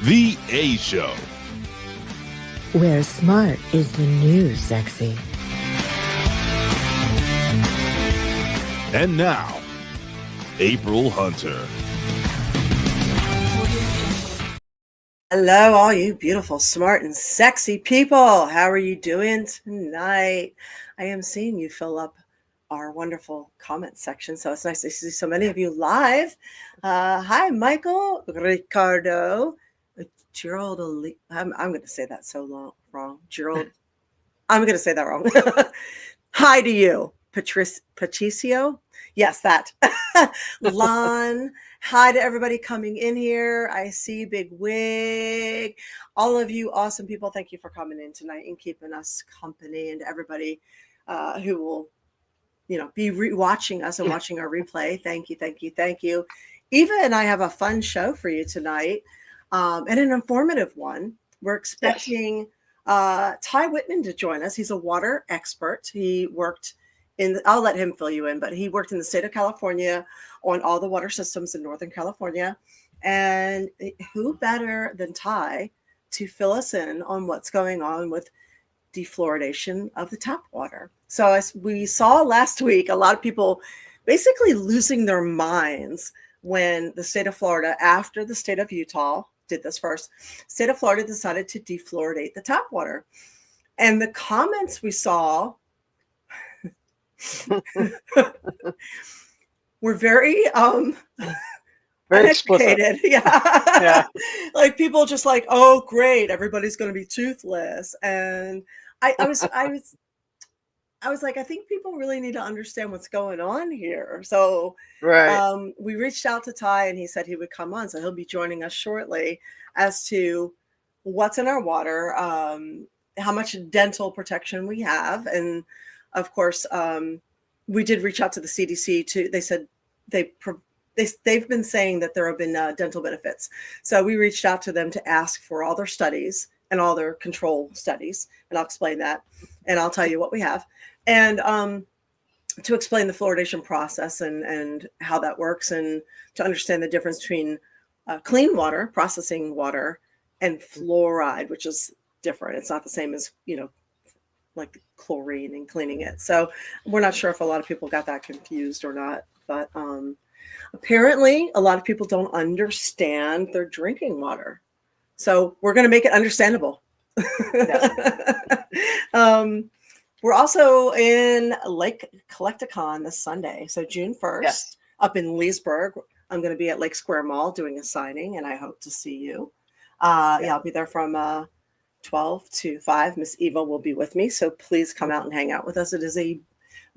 The A Show. Where smart is the new sexy. And now, April Hunter. Hello, all you beautiful, smart, and sexy people. How are you doing tonight? I am seeing you fill up our wonderful comment section, so it's nice to see so many of you live. Hi, Michael, Ricardo, Gerald. I'm going to say that wrong. Gerald. I'm going to say that wrong. Hi to you, Patricio. Yes, that. Lon. Hi to everybody coming in here. I see Big Wig. All of you awesome people, thank you for coming in tonight and keeping us company. And to everybody who will, be watching us and watching our replay. Thank you, thank you, thank you. Eva and I have a fun show for you tonight, and an informative one. We're expecting Ty Whitman to join us. He's a water expert. He worked I'll let him fill you in, but he worked in the state of California on all the water systems in Northern California. And who better than Ty to fill us in on what's going on with defluoridation of the tap water? So as we saw last week, a lot of people basically losing their minds when the state of Florida, after the state of Utah did this first, state of Florida decided to defluoridate the tap water. And the comments we saw we're very uneducated. Yeah. Like people just like, oh great, everybody's going to be toothless. And I was like, I think people really need to understand what's going on here. So we reached out to Ty and he said he would come on, so he'll be joining us shortly as to what's in our water, how much dental protection we have, and of course, we did reach out to the CDC too. They said they've been saying that there have been dental benefits. So we reached out to them to ask for all their studies and all their control studies, and I'll explain that, and I'll tell you what we have, and to explain the fluoridation process and how that works, and to understand the difference between clean water, processing water, and fluoride, which is different. It's not the same as like chlorine and cleaning it. So we're not sure if a lot of people got that confused or not, but apparently a lot of people don't understand their drinking water. So we're going to make it understandable. We're also in Lake Collecticon this Sunday. So June 1st, up in Leesburg. I'm going to be at Lake Square Mall doing a signing, and I hope to see you. I'll be there from 12 to 5. Ms. Eva will be with me, so please come out and hang out with us. It is a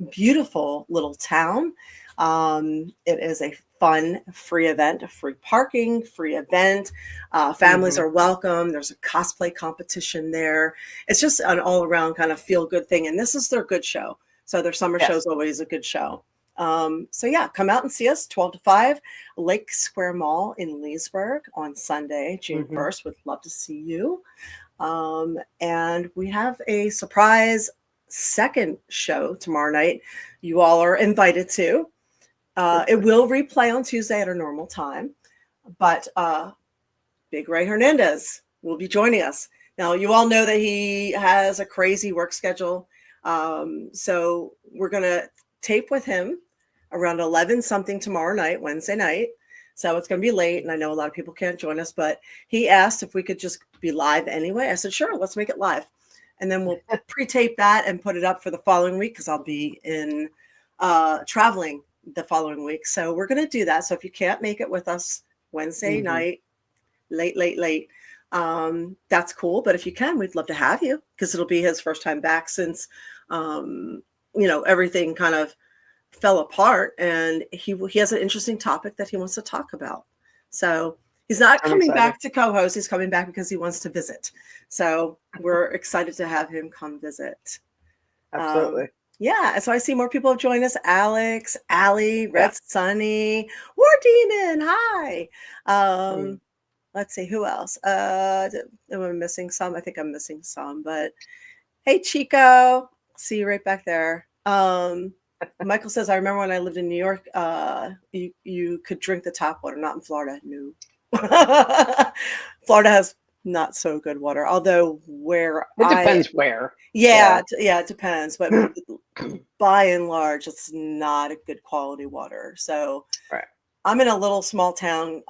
beautiful little town. It is a fun, free event, free parking, free event. Families are welcome. There's a cosplay competition there. It's just an all-around kind of feel-good thing, and this is their good show. So their summer show is always a good show. So come out and see us 12 to 5, Lake Square Mall in Leesburg on Sunday, June 1st. Would love to see you. And we have a surprise second show tomorrow night. You all are invited to. It will replay on Tuesday at our normal time, but Big Ray Hernandez will be joining us. Now, you all know that he has a crazy work schedule. So we're going to tape with him around 11 something tomorrow night, Wednesday night. So it's going to be late, and I know a lot of people can't join us, but he asked if we could just be live anyway. I said, sure, let's make it live. And then we'll pre-tape that and put it up for the following week, because I'll be in traveling the following week. So we're going to do that. So if you can't make it with us Wednesday night, late, that's cool. But if you can, we'd love to have you, because it'll be his first time back since, everything kind of fell apart, and he has an interesting topic that he wants to talk about. So he's not coming back to co-host. He's coming back because he wants to visit. So we're excited to have him come visit. Absolutely. So I see more people have joined us. Alex, Allie, Red Sunny, War Demon. Hi. Let's see, who else? Am I missing some? I think I'm missing some, but hey, Chico. See you right back there. Michael says, I remember when I lived in New York, you could drink the tap water, not in Florida. No. Florida has not so good water, although It depends where. Yeah, it depends, but by and large, it's not a good quality water. So Right. I'm in a little small town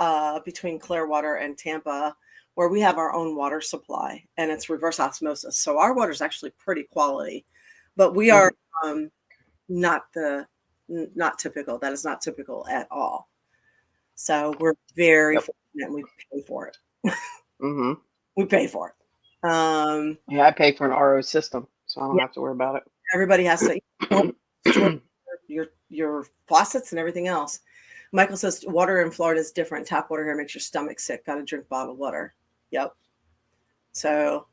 between Clearwater and Tampa where we have our own water supply, and it's reverse osmosis. So our water is actually pretty quality, but we are not typical. That is not typical at all. So we're very fortunate, and we pay for it. We pay for it. Yeah, I pay for an RO system, so I don't have to worry about it. Everybody has to destroy your faucets and everything else. Michael says water in Florida is different. Tap water here makes your stomach sick. Got to drink bottled water. Yep. So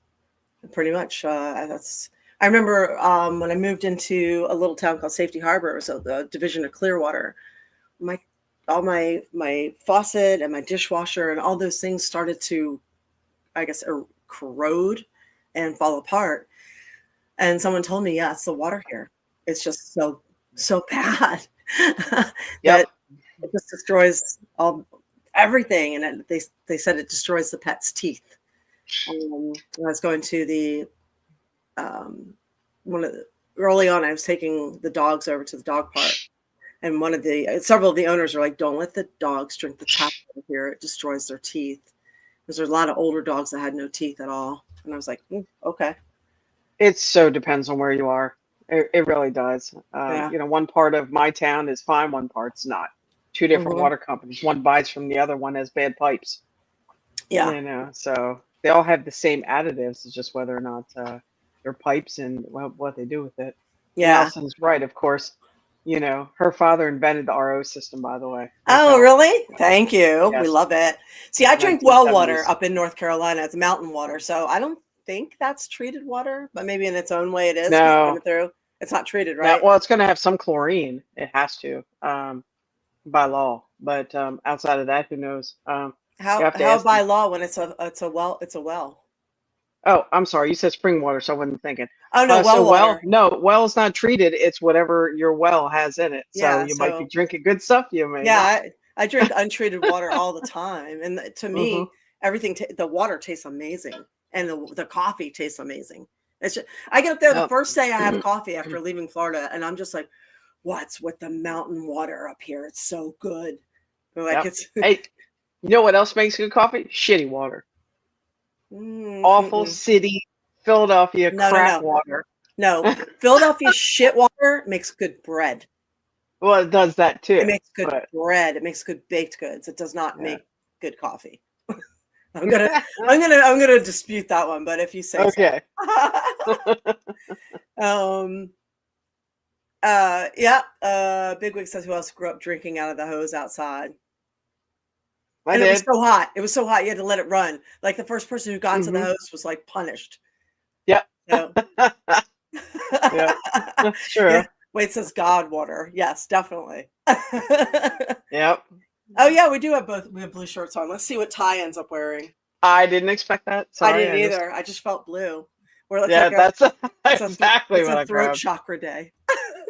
pretty much that's. I remember when I moved into a little town called Safety Harbor. It was a division of Clearwater. All my faucet and my dishwasher and all those things started to, I guess, corrode and fall apart. And someone told me, yeah, it's the water here. It's just so bad that it just destroys everything. And they said it destroys the pet's teeth. I was going to the early on, I was taking the dogs over to the dog park, and several of the owners are like, "Don't let the dogs drink the tap water here; it destroys their teeth." Because there's a lot of older dogs that had no teeth at all, and I was like, "Okay." It so depends on where you are. It really does. One part of my town is fine, one part's not. Two different water companies. One buys from the other, one has bad pipes. Yeah. So they all have the same additives. It's just whether or not their pipes and what they do with it. Yeah. Nelson's right, of course. Her father invented the RO system, by the way. Oh, really? Thank you. Yes. We love it. See, I drink well water up in North Carolina. It's mountain water. So I don't think that's treated water, but maybe in its own way it is. No. It's not treated, right? No, well, it's going to have some chlorine. It has to, by law. But outside of that, who knows? How by law when it's a well? Oh, I'm sorry. You said spring water, so I wasn't thinking. Oh no, water. Well is not treated. It's whatever your well has in it. So you might be drinking good stuff. You may. Yeah, I drink untreated water all the time, and to me, everything. The water tastes amazing, and the coffee tastes amazing. It's just, I get up there the first day I have coffee after leaving Florida, and I'm just like, "What's with the mountain water up here? It's so good." Like it's. Hey, you know what else makes good coffee? Shitty water. Awful city, Philadelphia crap water. No, Philadelphia shit water makes good bread. Well, it does that too. It makes good bread. It makes good baked goods. It does not make good coffee. I'm gonna dispute that one. But if you say okay. Bigwig says, who else grew up drinking out of the hose outside? I did. It was so hot. It was so hot. You had to let it run. Like the first person who got to the hose was like punished. Yep. So. Yeah. Sure. Yeah. Wait, says God water. Yes, definitely. Yep. Oh yeah, we do have both. We have blue shirts on. Let's see what Ty ends up wearing. I didn't expect that. Sorry, I didn't either. I just felt blue. That's exactly what I grabbed. It's a throat chakra day.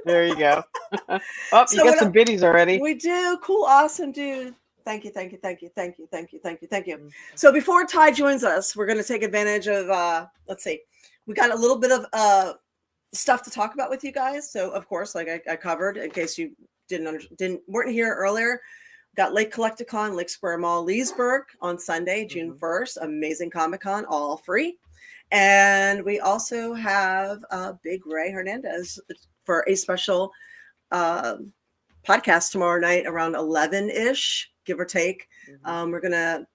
There you go. Oh, you got some biddies already. We do. Cool. Awesome, dude. Thank you. So before Ty joins us, we're going to take advantage of, let's see, we got a little bit of stuff to talk about with you guys. So of course, like I covered, in case you weren't here earlier, got Lake Collecticon, Lake Square Mall, Leesburg on Sunday, June 1st, amazing Comic-Con, all free. And we also have Big Ray Hernandez for a special podcast tomorrow night around 11-ish. Give or take. We're gonna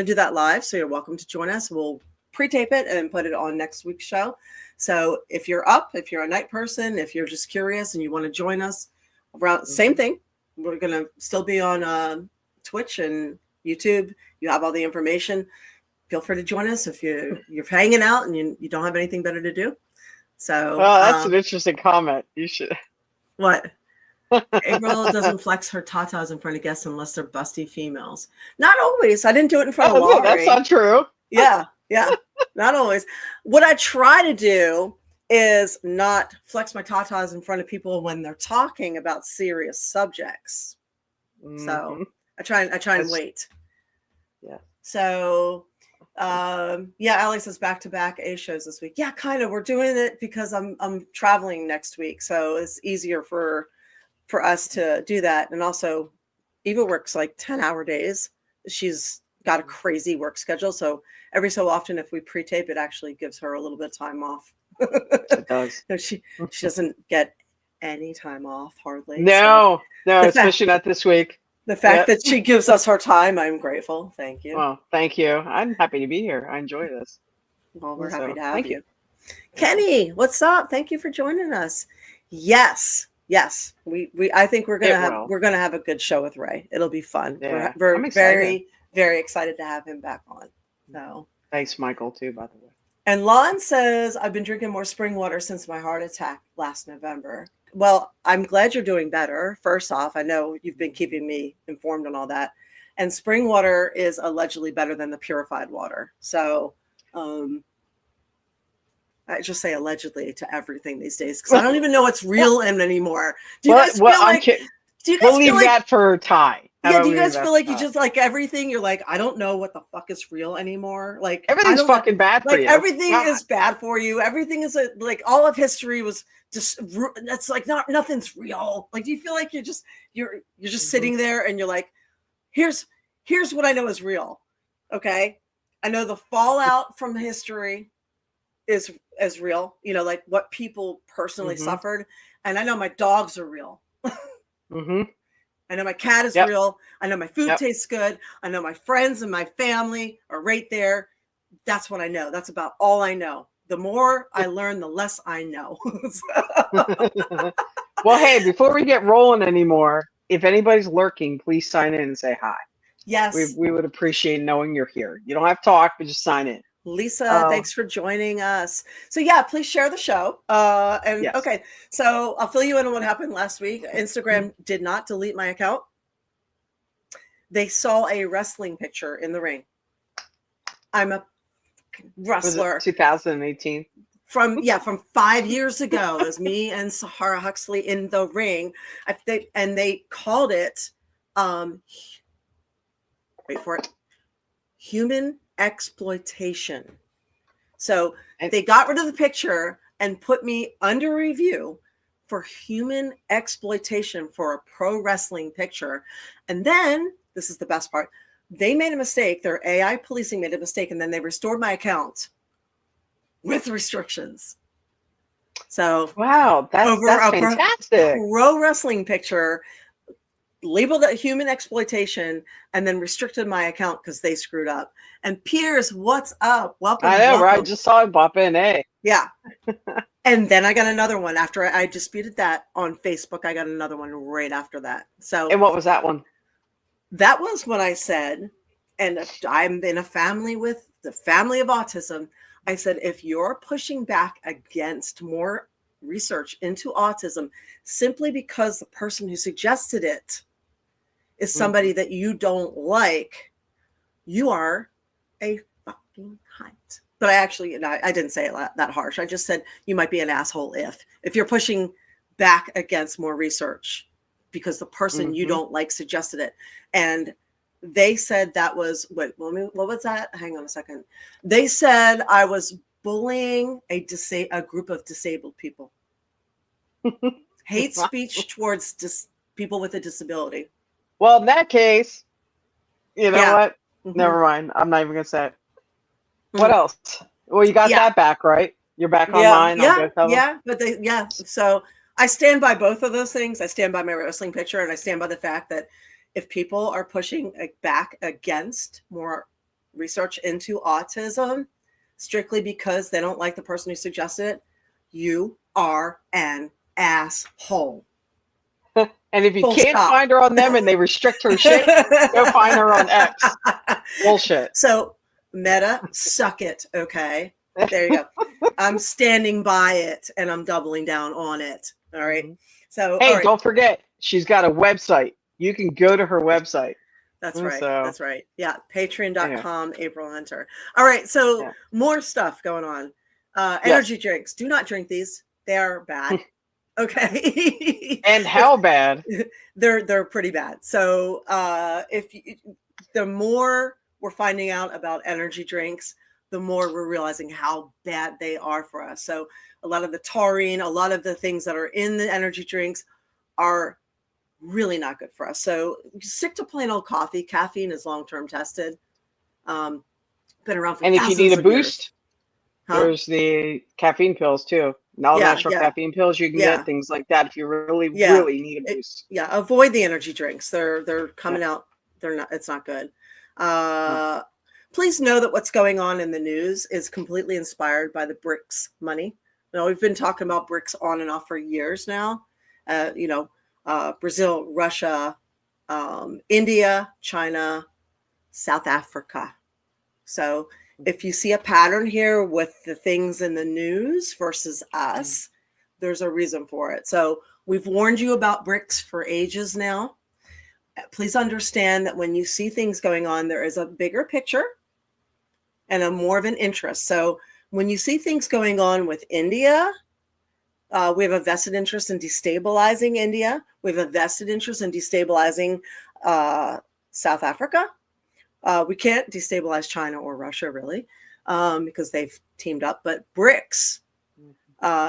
do that live, so you're welcome to join us. We'll pre-tape it and put it on next week's show. So if you're up, if you're a night person, if you're just curious and you want to join us, around same thing. We're gonna still be on Twitch and YouTube. You have all the information. Feel free to join us if you're hanging out and you don't have anything better to do. So that's an interesting comment. You should. What? April doesn't flex her tatas in front of guests unless they're busty females. Not always. I didn't do it in front of Laurie. That's not true. Yeah. Not always. What I try to do is not flex my tatas in front of people when they're talking about serious subjects. So I try and wait. Yeah. So, yeah, Alex says back-to-back A shows this week. Yeah, kind of. We're doing it because I'm traveling next week, so it's easier for us to do that. And also, Eva works like 10-hour days. She's got a crazy work schedule, so every so often, if we pre-tape, it actually gives her a little bit of time off. It does. No, she doesn't get any time off hardly. No, so especially not this week. The fact that she gives us her time, I'm grateful. Thank you. Well, thank you. I'm happy to be here. I enjoy this. Well, we're happy to have thank you. Kenny, what's up? Thank you for joining us. Yes. I think we're gonna have a good show with Ray. It'll be fun. Yeah, We're very, very excited to have him back on. So thanks, Michael, too, by the way. And Lon says, I've been drinking more spring water since my heart attack last November. Well, I'm glad you're doing better. First off, I know you've been keeping me informed on all that. And spring water is allegedly better than the purified water. So I just say allegedly to everything these days because I don't even know what's real anymore. Do you guys feel like? Do you guys we'll leave that for Ty. Yeah, do you guys feel like you just like everything? You're like, I don't know what the fuck is real anymore. Like everything's fucking bad for you. Like everything is bad for you. Everything is like all of history was just. That's like nothing's real. Like, do you feel like you're just sitting there and you're like, here's what I know is real. Okay, I know the fallout from history is real. You know, like what people personally suffered, and I know my dogs are real. I know my cat is real. I know my food tastes good. I know my friends and my family are right there. That's what I know. That's about all I know. The more I learn, the less I know. Well, hey, before we get rolling anymore, if anybody's lurking, please sign in and say hi. Yes. We would appreciate knowing you're here. You don't have to talk, but just sign in. Lisa, thanks for joining us. So yeah, please share the show. Okay, so I'll fill you in on what happened last week. Instagram did not delete my account. They saw a wrestling picture in the ring. I'm a wrestler. Was it 2018? From 5 years ago. It was me and Sahara Huxley in the ring. They called it wait for it, human exploitation. So they got rid of the picture and put me under review for human exploitation for a pro wrestling picture. And then this is the best part. They made a mistake. Their AI policing made a mistake, and then they restored my account with restrictions. So wow, that's fantastic. Pro wrestling picture labeled it human exploitation and then restricted my account because they screwed up. And Piers, what's up? Welcome. I know, right? I just saw it pop in, eh? Yeah. And then I got another one after I disputed that on Facebook. I got another one right after that. So, and what was that one? That was when I said, and I'm in a family with the family of autism. I said, if you're pushing back against more research into autism simply because the person who suggested it is somebody that you don't like, you are a fucking cunt. But I didn't say it that harsh. I just said you might be an asshole if you're pushing back against more research because the person you don't like suggested it. And they said that was what was that? Hang on a second. They said I was bullying a group of disabled people. Hate speech towards people with a disability. Well, in that case, you know what? Never mind. I'm not even gonna say it. What else? Well, you got that back, right? You're back online. So I stand by both of those things. I stand by my wrestling picture, and I stand by the fact that if people are pushing back against more research into autism strictly because they don't like the person who suggested it, you are an asshole. And if you can't find her on them and they restrict her shit, go find her on X. Bullshit. So Meta, suck it, okay? There you go. I'm standing by it and I'm doubling down on it. All right. So hey, don't forget, she's got a website. You can go to her website. That's right. That's right. Yeah. Patreon.com, April Hunter. All right. So more stuff going on. Energy drinks. Do not drink these. They are bad. Okay. And how bad? They're pretty bad. So the more we're finding out about energy drinks, the more we're realizing how bad they are for us. So a lot of the taurine, a lot of the things that are in the energy drinks are really not good for us. So stick to plain old coffee. Caffeine is long-term tested. Been around for and if you need a boost, huh? there's the caffeine pills too. All natural caffeine pills you can get, things like that if you really need a boost. Avoid the energy drinks. They're coming out. They're not. It's not good. Please know that what's going on in the news is completely inspired by the BRICS money. You know, we've been talking about BRICS on and off for years now. Brazil, Russia, India, China, South Africa. So if you see a pattern here with the things in the news versus us, there's a reason for it. So we've warned you about BRICS for ages now. Please understand that when you see things going on, there is a bigger picture and a more of an interest. So when you see things going on with India, we have a vested interest in destabilizing India. We have a vested interest in destabilizing South Africa. We can't destabilize China or Russia, really, because they've teamed up. But BRICS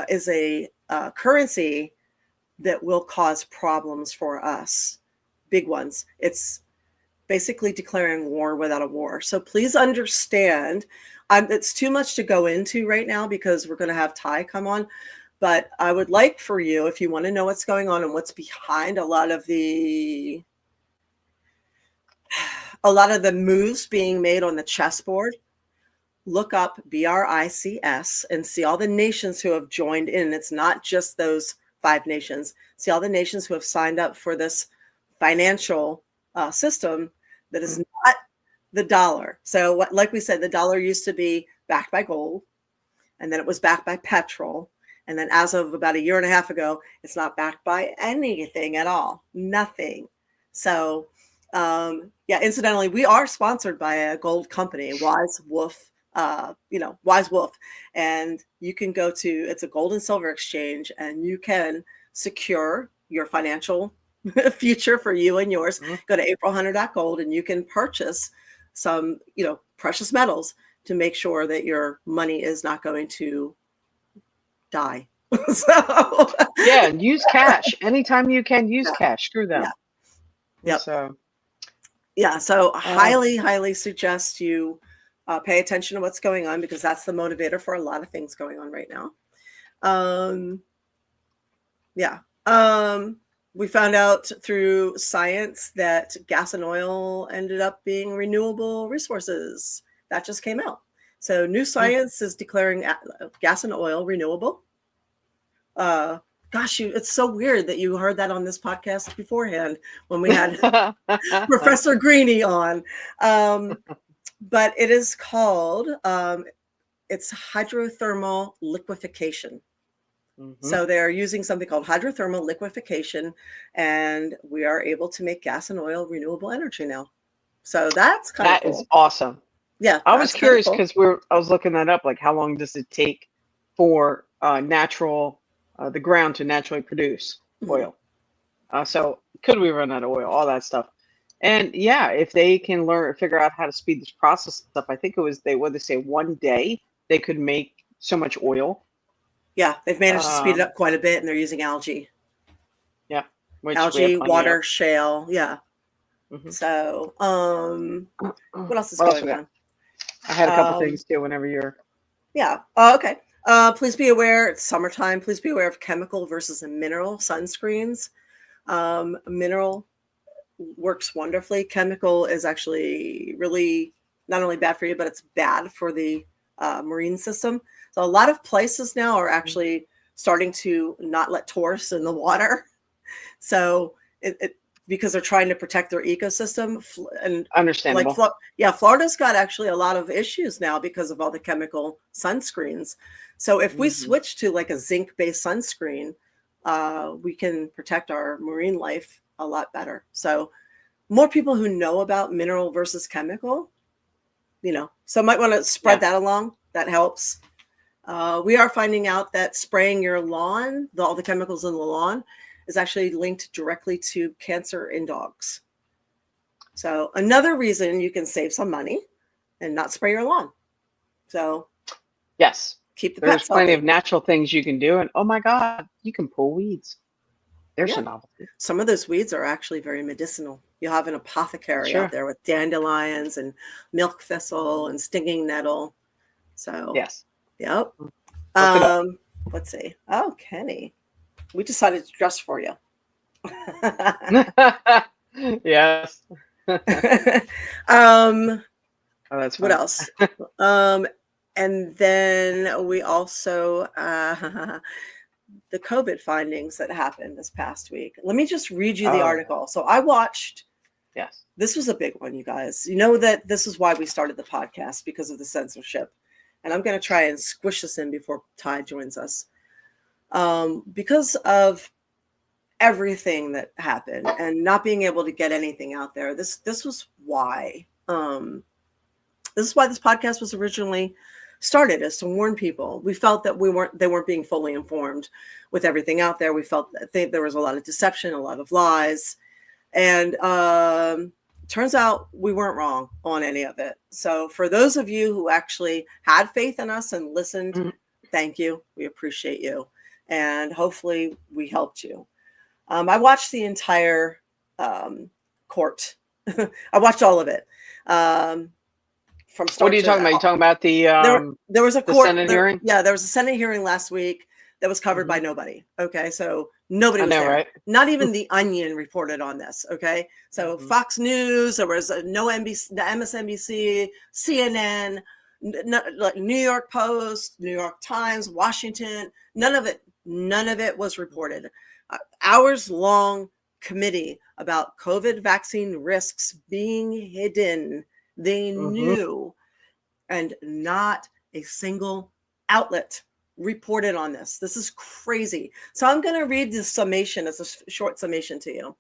is a currency that will cause problems for us, big ones. It's basically declaring war without a war. So please understand, it's too much to go into right now because we're going to have Ty come on. But I would like for you, if you want to know what's going on and what's behind a lot of the moves being made on the chessboard, look up BRICS and see all the nations who have joined in. It's not just those 5 nations. See all the nations who have signed up for this financial system that is not the dollar. So like we said, the dollar used to be backed by gold, and then it was backed by petrol. And then as of about a year and a half ago, it's not backed by anything at all, nothing. So incidentally, we are sponsored by a gold company, Wise Wolf, Wise Wolf. And you can go to, it's a gold and silver exchange, and you can secure your financial future for you and yours. Go to aprilhunter.gold and you can purchase some, precious metals to make sure that your money is not going to die. So and use cash anytime you can. Use cash. Screw them. So highly suggest you pay attention to what's going on, because that's the motivator for a lot of things going on right now. We found out through science that gas and oil ended up being renewable resources. That just came out. So new science is declaring gas and oil renewable. It's so weird that you heard that on this podcast beforehand when we had Professor Greeny on. But it is called, it's hydrothermal liquefaction. So they're using something called hydrothermal liquefaction, and we are able to make gas and oil renewable energy now. So that's kind of cool. That is awesome. Yeah. I was curious because I was looking that up, like how long does it take for the ground to naturally produce oil? So could we run out of oil, all that stuff? And if they can figure out how to speed this process up, I think it was they say 1 day they could make so much oil. Yeah, they've managed to speed it up quite a bit, and they're using algae. Yeah, algae, water, shale. Yeah. So, what else is going on? I had a couple things too. Whenever you're. Yeah. Okay. Please be aware. It's summertime. Please be aware of chemical versus mineral sunscreens. Mineral works wonderfully. Chemical is actually really not only bad for you, but it's bad for the marine system. So a lot of places now are actually starting to not let tourists in the water. So because they're trying to protect their ecosystem. And understandable. Florida's got actually a lot of issues now because of all the chemical sunscreens. So if we switch to like a zinc-based sunscreen, we can protect our marine life a lot better. So more people who know about mineral versus chemical, so might want to spread that along. That helps. We are finding out that spraying your lawn, all the chemicals in the lawn, is actually linked directly to cancer in dogs. So another reason you can save some money and not spray your lawn. So yes, keep the there's pets plenty healthy. of natural things you can do. And oh my God, you can pull weeds. There's a novelty. Some of those weeds are actually very medicinal. You'll have an apothecary out there with dandelions and milk thistle and stinging nettle. So yes. Yep. Let's see. Oh, Kenny, we decided to dress for you. Yes. Oh, that's what funny. else? And then we also the COVID findings that happened this past week. Let me just read you the article. So I watched. Yes. This was a big one, you guys. You know that this is why we started the podcast, because of the censorship. And I'm going to try and squish this in before Ty joins us. Because of everything that happened and not being able to get anything out there. This was why. This is why this podcast was originally started, is to warn people. We felt that they weren't being fully informed with everything out there. We felt that there was a lot of deception, a lot of lies. And turns out we weren't wrong on any of it. So for those of you who actually had faith in us and listened, thank you. We appreciate you. And hopefully we helped you. I watched the entire court. I watched all of it. From start. What are you talking about? You talking about the there was a court Senate hearing? Yeah, there was a Senate hearing last week that was covered by nobody. Okay, so nobody was there. Right? Not even the Onion reported on this. Okay, so Fox News, there was no NBC, the MSNBC, CNN, like New York Post, New York Times, Washington. None of it was reported. Hours long committee about COVID vaccine risks being hidden. They knew, and not a single outlet reported on this. This is crazy. So I'm going to read the summation as a short summation to you.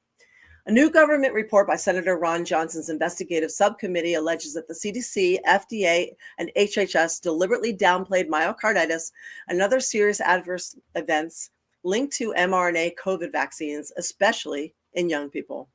A new government report by Senator Ron Johnson's investigative subcommittee alleges that the CDC, FDA, and HHS deliberately downplayed myocarditis and other serious adverse events linked to mRNA COVID vaccines, especially in young people.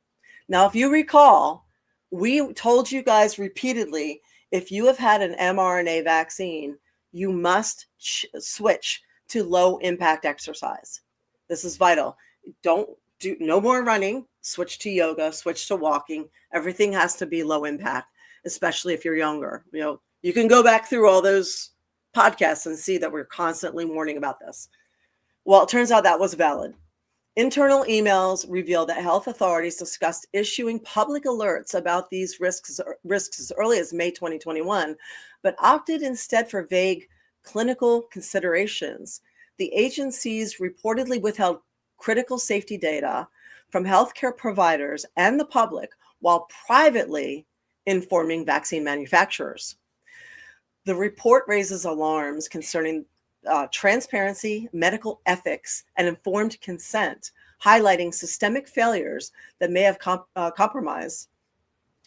Now, if you recall, we told you guys repeatedly, if you have had an mRNA vaccine, you must switch to low impact exercise. This is vital. Don't do no more running, switch to yoga, switch to walking. Everything has to be low impact, especially if you're younger. You know, you can go back through all those podcasts and see that we're constantly warning about this. Well, it turns out that was valid. Internal emails reveal that health authorities discussed issuing public alerts about these risks as early as May 2021, but opted instead for vague clinical considerations. The agencies reportedly withheld critical safety data from healthcare providers and the public while privately informing vaccine manufacturers. The report raises alarms concerning transparency, medical ethics, and informed consent, highlighting systemic failures that may have compromised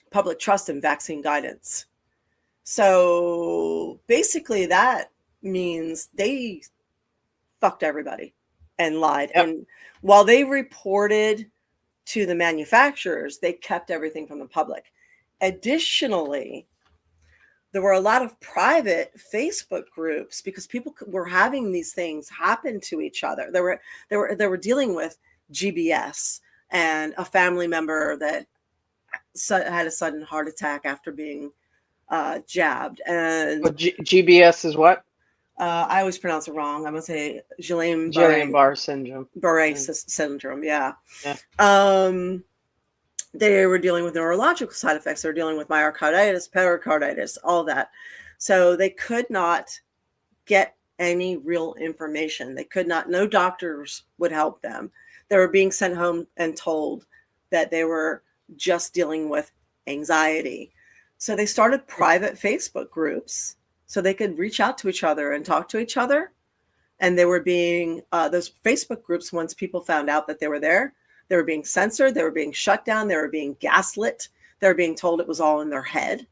public trust in vaccine guidance. So basically that means they fucked everybody and lied. Yep. And while they reported to the manufacturers, they kept everything from the public. Additionally, there were a lot of private Facebook groups because people were having these things happen to each other. They were dealing with GBS and a family member that had a sudden heart attack after being jabbed. And GBS is what? I always pronounce it wrong. I'm gonna say Guillain-Barré syndrome. Syndrome. Yeah. They were dealing with neurological side effects. They were dealing with myocarditis, pericarditis, all that. So they could not get any real information. They could not, no doctors would help them. They were being sent home and told that they were just dealing with anxiety. So they started private Facebook groups so they could reach out to each other and talk to each other. And they were being, those Facebook groups, once people found out that they were there, they were being censored, they were being shut down, they were being gaslit, they were being told it was all in their head.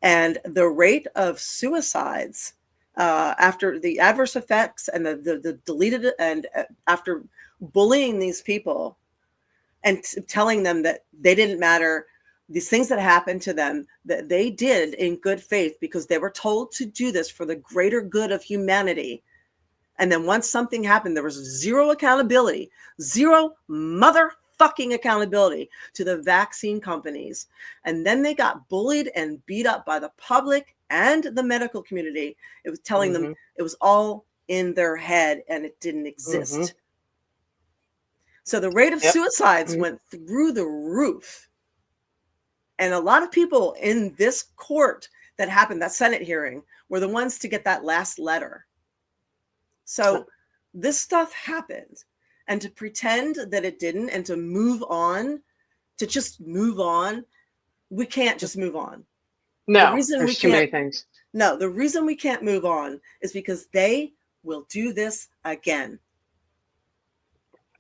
And the rate of suicides after the adverse effects and the deleted, and after bullying these people and telling them that they didn't matter, these things that happened to them that they did in good faith because they were told to do this for the greater good of humanity. And then once something happened, there was zero accountability, zero motherfucking accountability to the vaccine companies. And then they got bullied and beat up by the public and the medical community. It was telling them it was all in their head and it didn't exist. So the rate of suicides went through the roof. And a lot of people in this court that happened, that Senate hearing, were the ones to get that last letter. So this stuff happened. And to pretend that it didn't and to move on, to just move on, we can't just move on. No, there's too many things. No, the reason we can't move on is because they will do this again.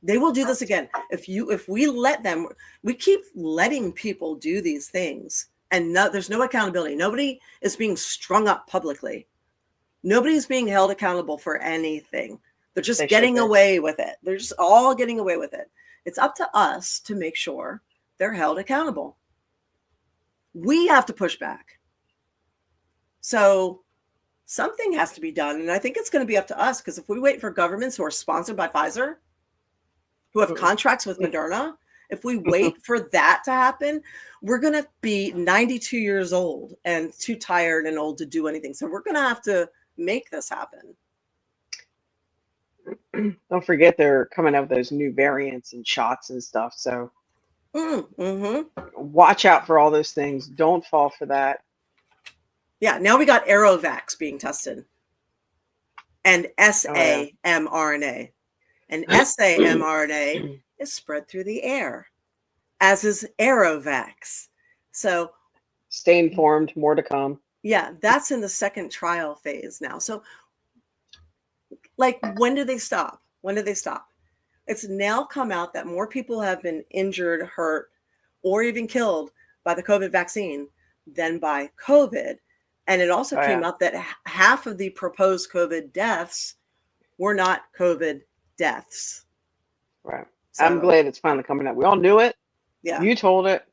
They will do this again. If we let them, we keep letting people do these things and there's no accountability. Nobody is being strung up publicly. Nobody's being held accountable for anything. They're just getting away with it. They're just all getting away with it. It's up to us to make sure they're held accountable. We have to push back. So something has to be done. And I think it's going to be up to us because if we wait for governments who are sponsored by Pfizer, who have contracts with Moderna, if we wait for that to happen, we're going to be 92 years old and too tired and old to do anything. So we're going to have to make this happen. Don't forget they're coming out with those new variants and shots and stuff. So watch out for all those things. Don't fall for that. Yeah, now we got Aerovax being tested and sa-mRNA. And sa-mRNA is spread through the air, as is Aerovax. So stay informed, more to come. Yeah, that's in the second trial phase now. So like, when do they stop? When do they stop? It's now come out that more people have been injured, hurt, or even killed by the COVID vaccine than by COVID. And it also came out that half of the proposed COVID deaths were not COVID deaths. Right. So, I'm glad it's finally coming out. We all knew it. Yeah. You told it.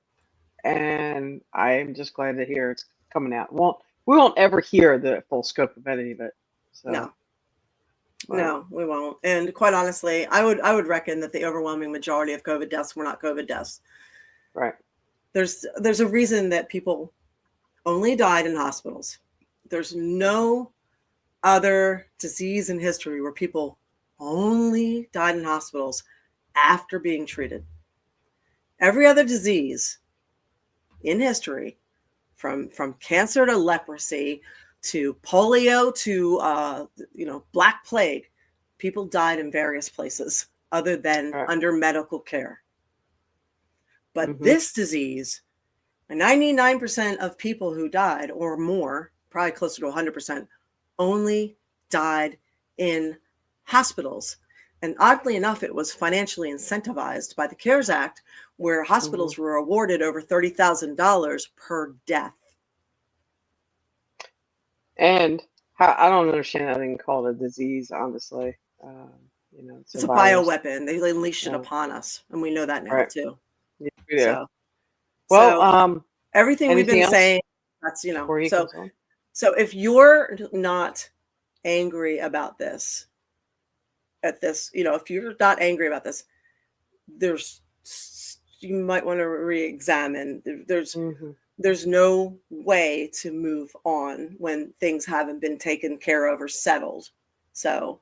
And I'm just glad to hear it's coming out. We won't ever hear the full scope of any of it. So. No. No, we won't. And quite honestly, I would reckon that the overwhelming majority of COVID deaths were not COVID deaths. Right. There's a reason that people only died in hospitals. There's no other disease in history where people only died in hospitals after being treated. Every other disease in history, from cancer to leprosy to polio to Black Plague, people died in various places other than under medical care. But this disease, 99% of people who died or more, probably closer to 100%, only died in hospitals. And oddly enough, it was financially incentivized by the CARES Act, where hospitals were awarded over $30,000 per death. And I don't understand how they can call it a disease, honestly. It's a bioweapon. They unleashed it upon us, and we know that now too. Yeah, we do. So everything we've been saying, that's so if you're not angry about this, if you're not angry about this, you might want to re-examine. There's no way to move on when things haven't been taken care of or settled. So,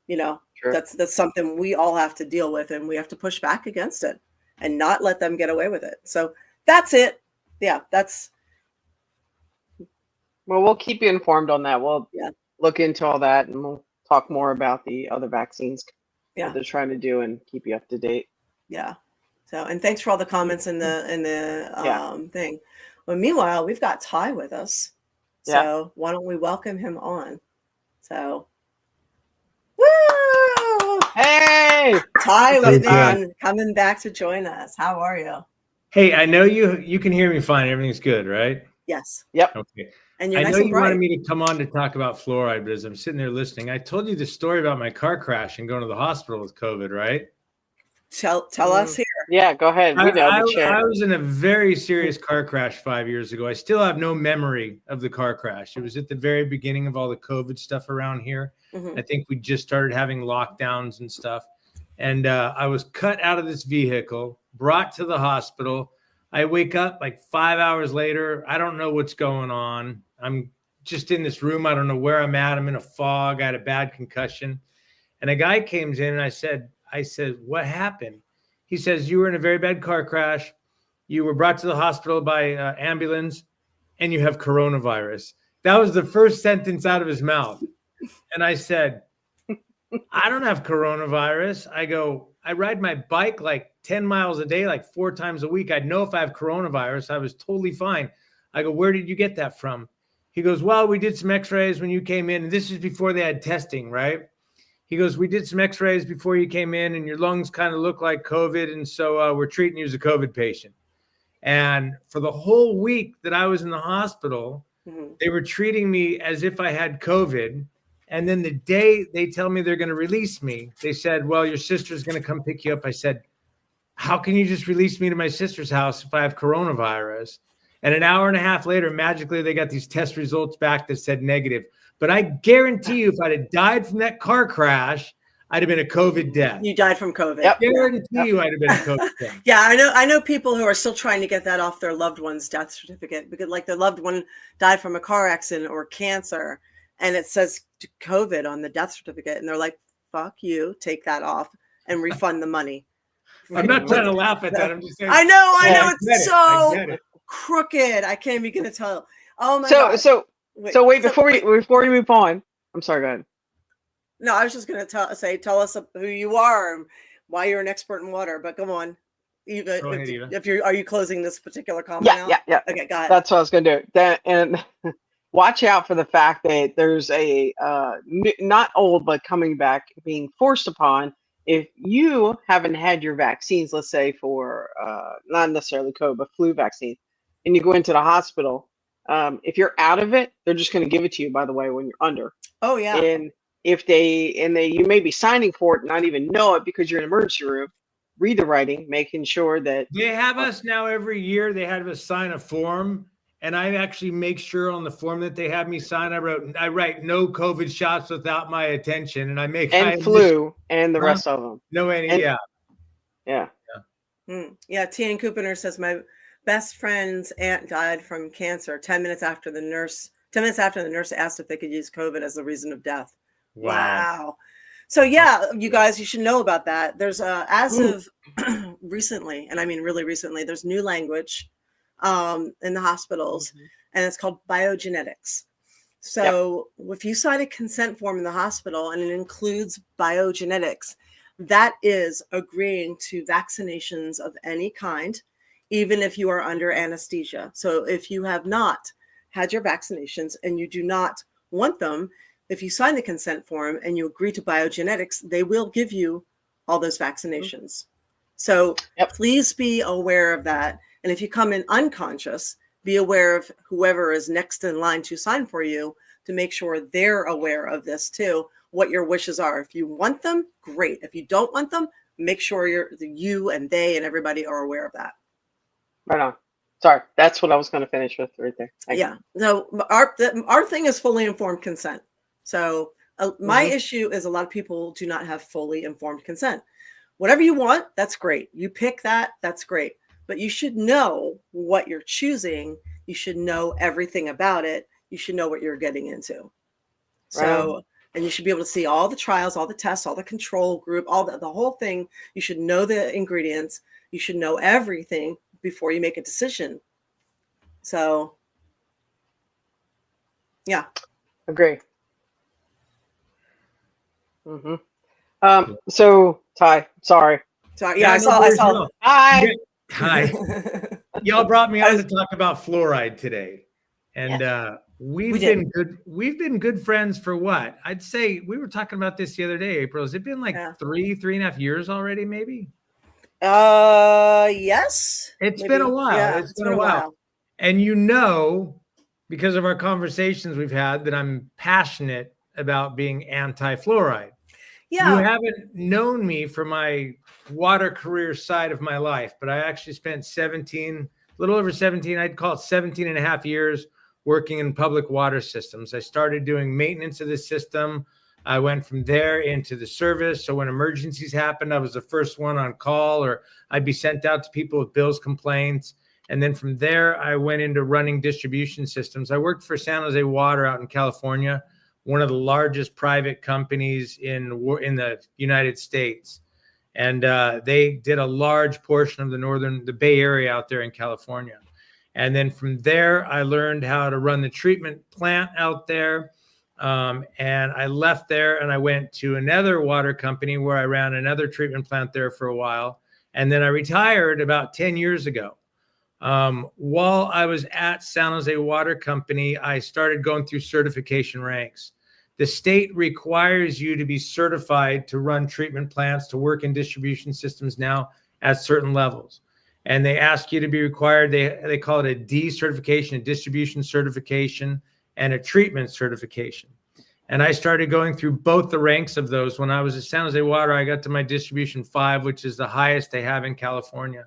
that's something we all have to deal with, and we have to push back against it and not let them get away with it. So that's it. Yeah, well, we'll keep you informed on that. We'll look into all that, and we'll talk more about the other vaccines that they're trying to do and keep you up to date. Yeah. So, and thanks for all the comments in the thing. Well, meanwhile, we've got Ty with us. So why don't we welcome him on? So, woo! Hey, Ty Whitman coming back to join us. How are you? Hey, I know you can hear me fine. Everything's good, right? Yes. Yep. Okay. And you're I nice know and you bright. wanted me to come on to talk about fluoride, but as I'm sitting there listening, I told you the story about my car crash and going to the hospital with COVID, right? Tell us here. Yeah, go ahead. We know the chair. I was in a very serious car crash 5 years ago. I still have no memory of the car crash. It was at the very beginning of all the COVID stuff around here. I think we just started having lockdowns and stuff. And I was cut out of this vehicle, brought to the hospital. I wake up like 5 hours later. I don't know what's going on. I'm just in this room. I don't know where I'm at. I'm in a fog. I had a bad concussion. And a guy came in and I said, what happened? He says, you were in a very bad car crash. You were brought to the hospital by ambulance and you have coronavirus. That was the first sentence out of his mouth. And I said, I don't have coronavirus. I go, I ride my bike like 10 miles a day, like 4 times a week. I'd know if I have coronavirus. I was totally fine. I go, where did you get that from? He goes, well, we did some x-rays when you came in. This is before they had testing, right? He goes, we did some x-rays before you came in and your lungs kind of look like COVID. And so we're treating you as a COVID patient. And for the whole week that I was in the hospital, they were treating me as if I had COVID. And then the day they tell me they're going to release me, they said, well, your sister's going to come pick you up. I said, how can you just release me to my sister's house if I have coronavirus? And an hour and a half later, magically, they got these test results back that said negative. But I guarantee you, if I'd have died from that car crash, I'd have been a COVID death. You died from COVID. I guarantee you I'd have been a COVID death. Yeah, I know people who are still trying to get that off their loved one's death certificate because like their loved one died from a car accident or cancer and it says COVID on the death certificate. And they're like, fuck you, take that off and refund the money. I'm not trying to laugh at that. I'm just saying. I know. It's so crooked. I can't even gonna tell. Oh my God. So wait, before we move on, I'm sorry, go ahead. No, I was just going to tell us who you are and why you're an expert in water, but come on. Eva, are you closing this particular comment out? Yeah. Okay, got it. That's what I was going to do. And watch out for the fact that there's a, not old, but coming back, being forced upon, if you haven't had your vaccines, let's say for, not necessarily COVID, but flu vaccine, and you go into the hospital, if you're out of it, they're just going to give it to you, by the way, when you're under. Oh, yeah. And if you may be signing for it and not even know it because you're in an emergency room, read the writing, making sure that they have us now every year. They have us sign a form, and I actually make sure on the form that they have me sign. I write no COVID shots without my attention, and flu and the rest of them. Yeah. Yeah. Tian Kupiner says my best friend's aunt died from cancer 10 minutes after the nurse asked if they could use COVID as the reason of death. Wow. So yeah, you guys, you should know about that. There's as of recently, and I mean really recently, there's new language in the hospitals, and it's called Biogenetics. So if you sign a consent form in the hospital and it includes biogenetics, that is agreeing to vaccinations of any kind, even if you are under anesthesia. So if you have not had your vaccinations and you do not want them, if you sign the consent form and you agree to biogenetics, they will give you all those vaccinations. So please be aware of that. And if you come in unconscious, be aware of whoever is next in line to sign for you to make sure they're aware of this too, what your wishes are. If you want them, great. If you don't want them, make sure you and they and everybody are aware of that. Right on. Sorry, that's what I was going to finish with right there. So our thing is fully informed consent. So my issue is a lot of people do not have fully informed consent. Whatever you want, that's great. You pick that, that's great. But you should know what you're choosing. You should know everything about it. You should know what you're getting into. So, and you should be able to see all the trials, all the tests, all the control group, all the whole thing. You should know the ingredients. You should know everything before you make a decision. So, yeah. Agree. So Ty, sorry. Yeah, I saw. Hi. Y'all brought me on to talk about fluoride today. And we've been good friends for what? I'd say we were talking about this the other day, April. Has it been like 3.5 years already, maybe? Yes. It's been a while. Yeah, it's been a while. And because of our conversations we've had, that I'm passionate about being anti-fluoride. Yeah. You haven't known me for my water career side of my life, but I actually spent a little over 17, I'd call it 17 and a half years working in public water systems. I started doing maintenance of the system. I went from there into the service. So when emergencies happened, I was the first one on call, or I'd be sent out to people with bills complaints. And then from there, I went into running distribution systems. I worked for San Jose Water out in California, one of the largest private companies in the United States. And they did a large portion of the Bay Area out there in California. And then from there, I learned how to run the treatment plant out there. And I left there and I went to another water company where I ran another treatment plant there for a while. And then I retired about 10 years ago. While I was at San Jose Water Company, I started going through certification ranks. The state requires you to be certified to run treatment plants, to work in distribution systems now at certain levels. And they ask you to be required, they call it a D certification, a distribution certification, and a treatment certification. And I started going through both the ranks of those. When I was at San Jose Water, I got to my distribution 5, which is the highest they have in California.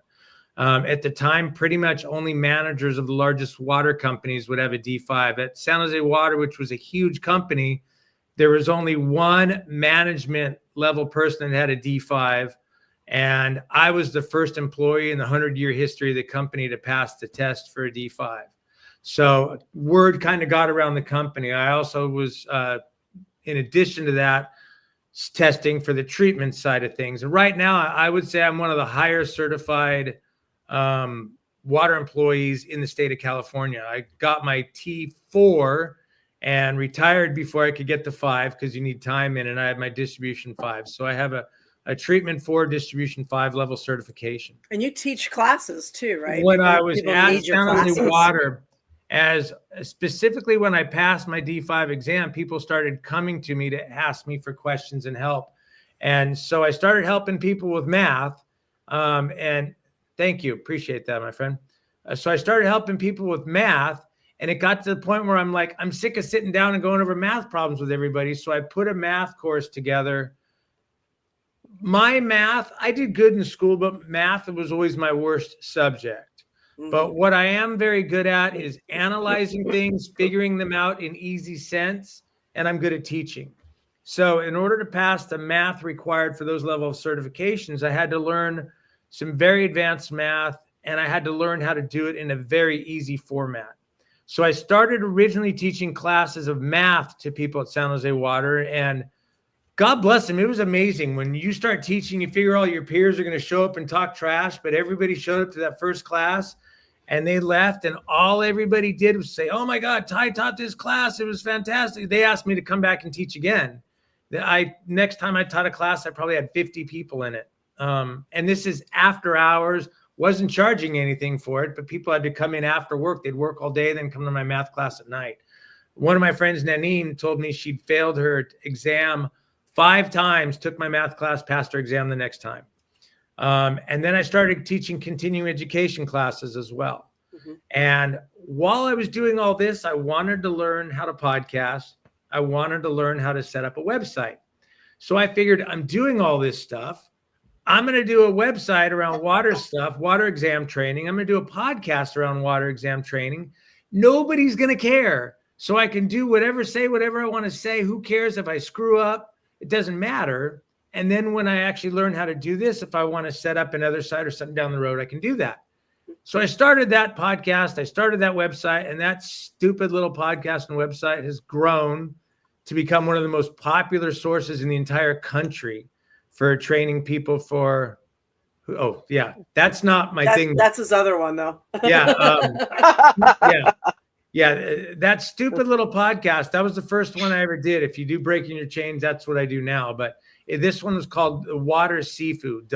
At the time, pretty much only managers of the largest water companies would have a D5. At San Jose Water, which was a huge company, there was only one management level person that had a D5. And I was the first employee in the 100-year history of the company to pass the test for a D5. So word kind of got around the company. I also was, in addition to that, testing for the treatment side of things. And right now, I would say I'm one of the higher certified water employees in the state of California. I got my T4 and retired before I could get the 5 because you need time in, and I had my distribution 5. So I have a treatment 4, distribution 5 level certification. And you teach classes too, right? When I was at San Jose Water, specifically when I passed my D5 exam, people started coming to me to ask me for questions and help. And so I started helping people with math. And thank you. Appreciate that, my friend. So I started helping people with math, and it got to the point where I'm like, I'm sick of sitting down and going over math problems with everybody. So I put a math course together. My math, I did good in school, but math was always my worst subject. Mm-hmm. But what I am very good at is analyzing things, figuring them out in easy sense, and I'm good at teaching. So in order to pass the math required for those level of certifications, I had to learn some very advanced math, and I had to learn how to do it in a very easy format. So I started originally teaching classes of math to people at San Jose Water, and God bless them. It was amazing. When you start teaching, you figure all your peers are going to show up and talk trash, but everybody showed up to that first class and they left, and all everybody did was say, oh my God, Ty taught this class. It was fantastic. They asked me to come back and teach again. Next time I taught a class, I probably had 50 people in it. And this is after hours, wasn't charging anything for it, but people had to come in after work. They'd work all day, then come to my math class at night. One of my friends, Nanine, told me she'd failed her exam 5 times, took my math class, passed her exam the next time. And then I started teaching continuing education classes as well. Mm-hmm. And while I was doing all this, I wanted to learn how to podcast. I wanted to learn how to set up a website. So I figured, I'm doing all this stuff. I'm going to do a website around water stuff, water exam training. I'm going to do a podcast around water exam training. Nobody's going to care. So I can do say whatever I want to say. Who cares if I screw up? It doesn't matter. And then when I actually learn how to do this, if I want to set up another site or something down the road, I can do that. So I started that podcast. I started that website, and that stupid little podcast and website has grown to become one of the most popular sources in the entire country for training people for, oh yeah, that's not my thing. That's his other one though. Yeah. Yeah, that stupid little podcast, that was the first one I ever did. If you do Breaking Your Chains, that's what I do now. But this one was called Water Seafue,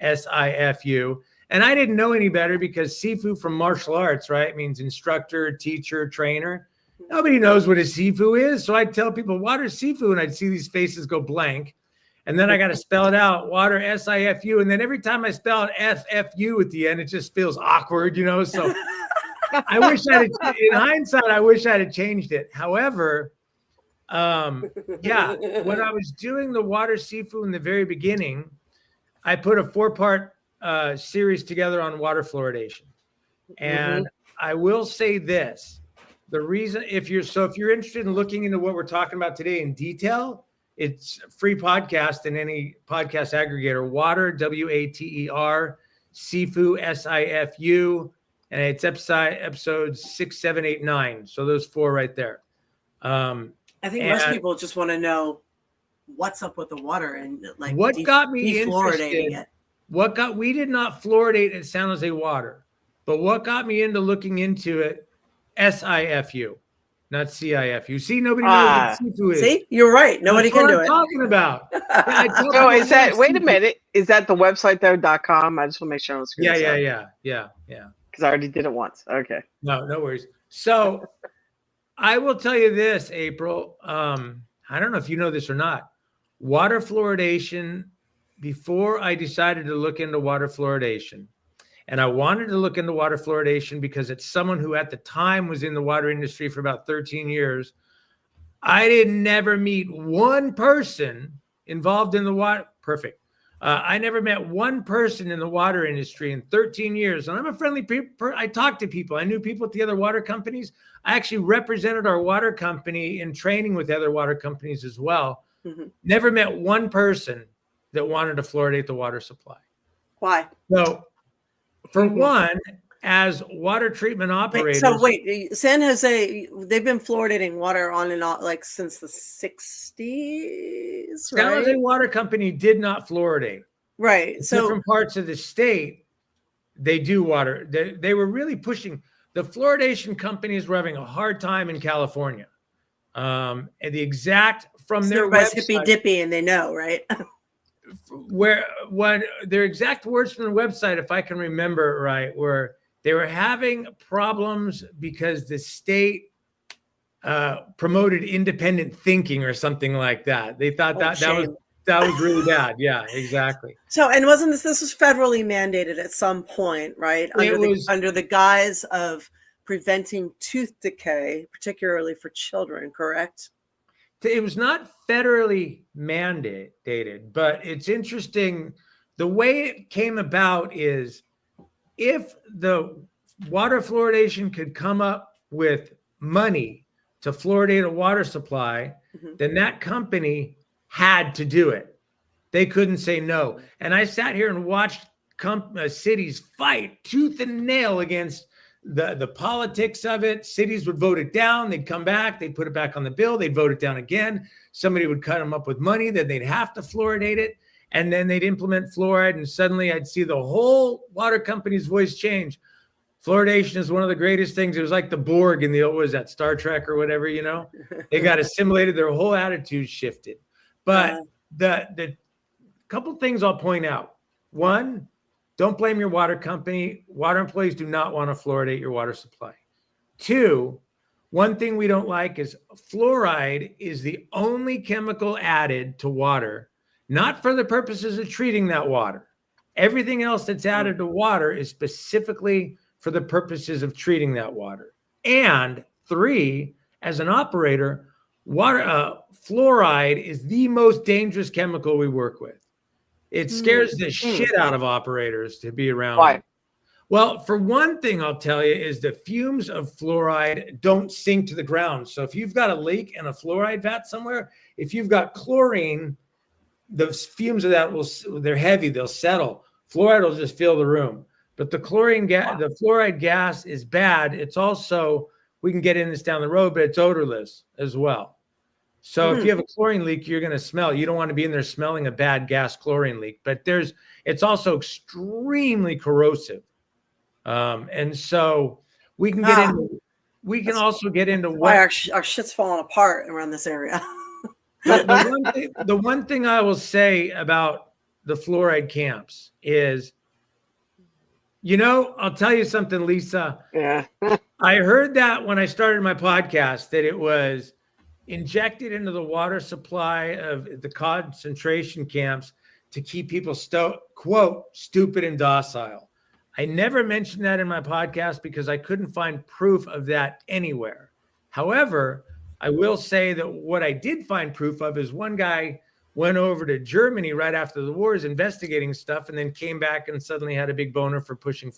WATERSIFU. And I didn't know any better because Sifu from martial arts, right, means instructor, teacher, trainer. Nobody knows what a Sifu is. So I'd tell people Water Seafue, and I'd see these faces go blank. And then I got to spell it out, Water SIFU. And then every time I spell it FFU at the end, it just feels awkward, So I wish in hindsight, I wish I'd have changed it. However, Yeah, when I was doing the Water Seafue in the very beginning, I put a 4-part series together on water fluoridation. And I will say this, the reason, if you're interested in looking into what we're talking about today in detail, it's a free podcast in any podcast aggregator. Water, WATER, Seafue, SIFU, and it's episodes 6, 7, 8, 9. So those 4 right there. I think most people just want to know what's up with the water and like what got me defluoridating it. We did not fluoridate at San Jose Water, but what got me into looking into it, SIFU. Not CIFU. See, nobody knows what SIFU is. See, you're right. Nobody can do it. Talking about. So is that? Wait a minute. Is that the website there.com? I just want to make sure I'm screwing this up. Yeah. Because I already did it once. Okay. No worries. So I will tell you this, April. I don't know if you know this or not. Water fluoridation. Before I decided to look into water fluoridation, and I wanted to look into water fluoridation because it's someone who at the time was in the water industry for about 13 years. I didn't never meet one person involved in the water. Perfect. I never met one person in the water industry in 13 years. And I'm a friendly people. I talk to people. I knew people at the other water companies. I actually represented our water company in training with other water companies as well. Never met one person that wanted to fluoridate the water supply. Why? So, for one, as water treatment operators. San Jose, they've been fluoridating water on and off like since the 60s, San Jose Water Company did not fluoridate. Right. So different parts of the state, they do water. They were really pushing. The fluoridation companies were having a hard time in California. And the exact from their everybody's hippy dippy and they know, right? What their exact words from the website, if I can remember right, were they were having problems because the state promoted independent thinking or something like that. They thought that was really bad. Yeah, exactly. So, and wasn't this was federally mandated at some point, right? Under the guise of preventing tooth decay, particularly for children, correct? It was not federally mandated, but it's interesting. The way it came about is if the water fluoridation could come up with money to fluoridate a water supply, then that company had to do it. They couldn't say no. And I sat here and watched cities fight tooth and nail against the politics of it. Cities would vote it down. They'd come back. They'd put it back on the bill. They'd vote it down again. Somebody would cut them up with money. Then they'd have to fluoridate it. And then they'd implement fluoride. And suddenly I'd see the whole water company's voice change. Fluoridation is one of the greatest things. It was like the Borg in what was that, Star Trek or whatever, you know? They got assimilated. Their whole attitude shifted. But the couple things I'll point out. One, don't blame your water company. Water employees do not want to fluoridate your water supply. Two, one thing we don't like is fluoride is the only chemical added to water, not for the purposes of treating that water. Everything else that's added to water is specifically for the purposes of treating that water. And three, as an operator, fluoride is the most dangerous chemical we work with. It scares the shit out of operators to be around. Why? Well, for one thing I'll tell you is the fumes of fluoride don't sink to the ground. So if you've got a leak in a fluoride vat somewhere, if you've got chlorine, the fumes of that they're heavy, they'll settle. Fluoride will just fill the room. But the the fluoride gas is bad. It's also, we can get in this down the road, but it's odorless as well. So if you have a chlorine leak, you're going to smell. You don't want to be in there smelling a bad gas chlorine leak. But it's also extremely corrosive. And so we can get into why our shit's falling apart around this area. The one thing I will say about the fluoride camps is, I'll tell you something, Lisa. Yeah. I heard that when I started my podcast, that it was injected into the water supply of the concentration camps to keep people, quote, stupid and docile. I never mentioned that in my podcast because I couldn't find proof of that anywhere. However, I will say that what I did find proof of is one guy went over to Germany right after the wars investigating stuff and then came back and suddenly had a big boner for pushing,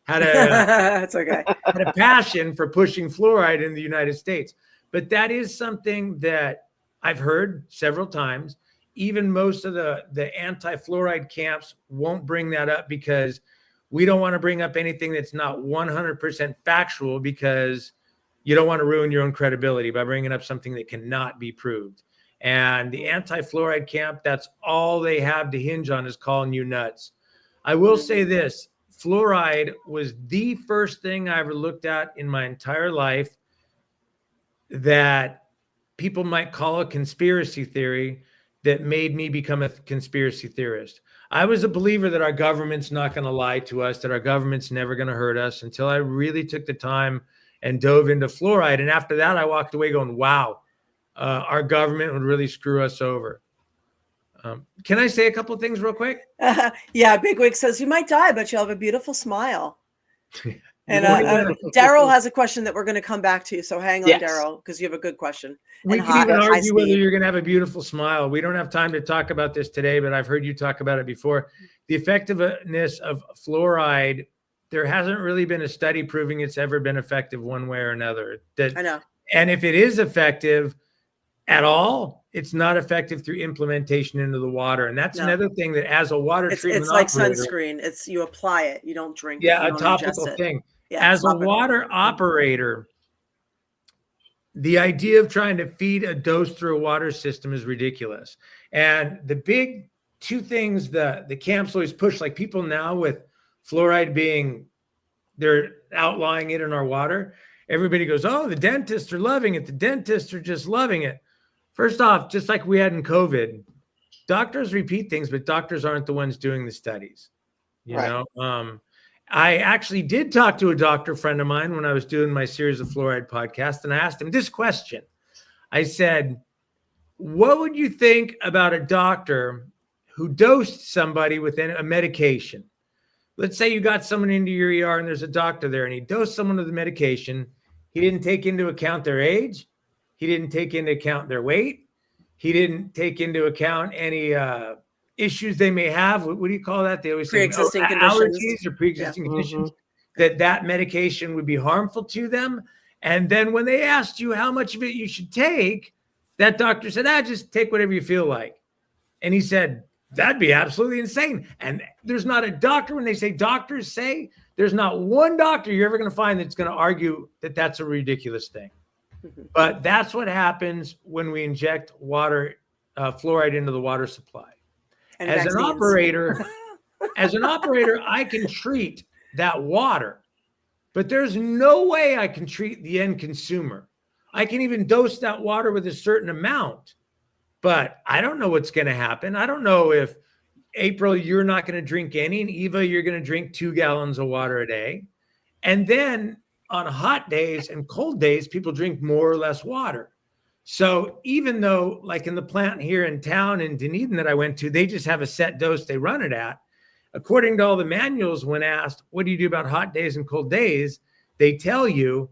had That's okay. had a passion for pushing fluoride in the United States. But that is something that I've heard several times. Even most of the anti-fluoride camps won't bring that up because we don't want to bring up anything that's not 100% factual because you don't want to ruin your own credibility by bringing up something that cannot be proved. And the anti-fluoride camp, that's all they have to hinge on is calling you nuts. I will say this, fluoride was the first thing I ever looked at in my entire life that people might call a conspiracy theory that made me become a conspiracy theorist. I was a believer that our government's not going to lie to us, that our government's never going to hurt us until I really took the time and dove into fluoride. And after that, I walked away going, wow, our government would really screw us over. Can I say a couple of things real quick? Yeah, Bigwig says you might die, but you'll have a beautiful smile. And Daryl has a question that we're going to come back to. So hang on, Daryl, because you have a good question. We can even argue whether you're going to have a beautiful smile. We don't have time to talk about this today, but I've heard you talk about it before. The effectiveness of fluoride, there hasn't really been a study proving it's ever been effective one way or another. I know. And if it is effective at all, it's not effective through implementation into the water. And that's another thing that as a water treatment it's like sunscreen. It's you apply it, you don't drink it. Yeah, a topical thing. Yeah, as a water operator, the idea of trying to feed a dose through a water system is ridiculous. And the big two things the camps always push, like people now with fluoride being, they're outlawing it in our water. Everybody goes, oh, the dentists are loving it. The dentists are just loving it. First off, just like we had in COVID, doctors repeat things, but doctors aren't the ones doing the studies. You know, I actually did talk to a doctor friend of mine when I was doing my series of fluoride podcast, and I asked him this question. I said, what would you think about a doctor who dosed somebody with a medication? Let's say you got someone into your ER and there's a doctor there and he dosed someone with a medication. He didn't take into account their age. He didn't take into account their weight. He didn't take into account any issues they may have. What do you call that? They always say pre-existing allergies or pre-existing conditions, that medication would be harmful to them. And then when they asked you how much of it you should take, that doctor said, just take whatever you feel like. And he said, that'd be absolutely insane. And there's not a doctor, when they say doctors say, there's not one doctor you're ever going to find that's going to argue that that's a ridiculous thing. But that's what happens when we inject water, fluoride into the water supply. And as an operator, I can treat that water, but there's no way I can treat the end consumer. I can even dose that water with a certain amount, but I don't know what's going to happen. I don't know if April, you're not going to drink any, and Eva, you're going to drink 2 gallons of water a day. And then on hot days and cold days, people drink more or less water. So even though, like in the plant here in town in Dunedin that I went to, they just have a set dose they run it at. According to all the manuals, when asked, what do you do about hot days and cold days? They tell you,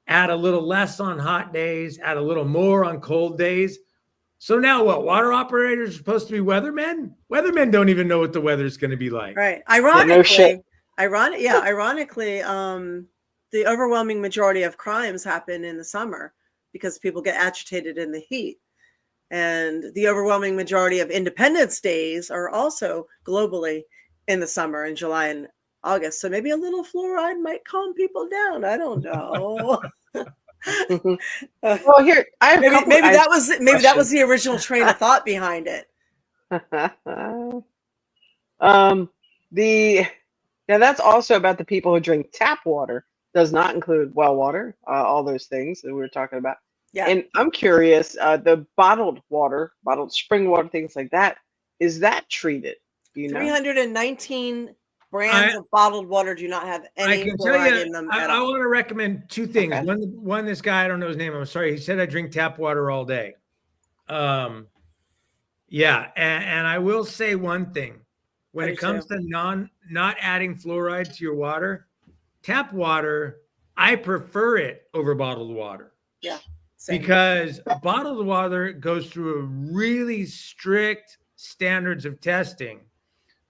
add a little less on hot days, add a little more on cold days. So now what? Water operators are supposed to be weathermen? Weathermen don't even know what the weather's going to be like. Right. Ironically, the overwhelming majority of crimes happen in the summer because people get agitated in the heat. And the overwhelming majority of Independence Days are also globally in the summer in July and August. So maybe a little fluoride might calm people down. I don't know. Well, here I have maybe that was the original train of thought behind it. That's also about the people who drink tap water. Does not include well water, all those things that we were talking about. Yeah. And I'm curious, the bottled water, bottled spring water, things like that, is that treated? Do you know? 319 brands of bottled water do not have any fluoride in them at all. I want to recommend 2 things. Okay. One, this guy, I don't know his name. I'm sorry. He said I drink tap water all day. And I will say one thing. When it comes to not adding fluoride to your water, tap water, I prefer it over bottled water. Yeah, Because bottled water goes through a really strict standards of testing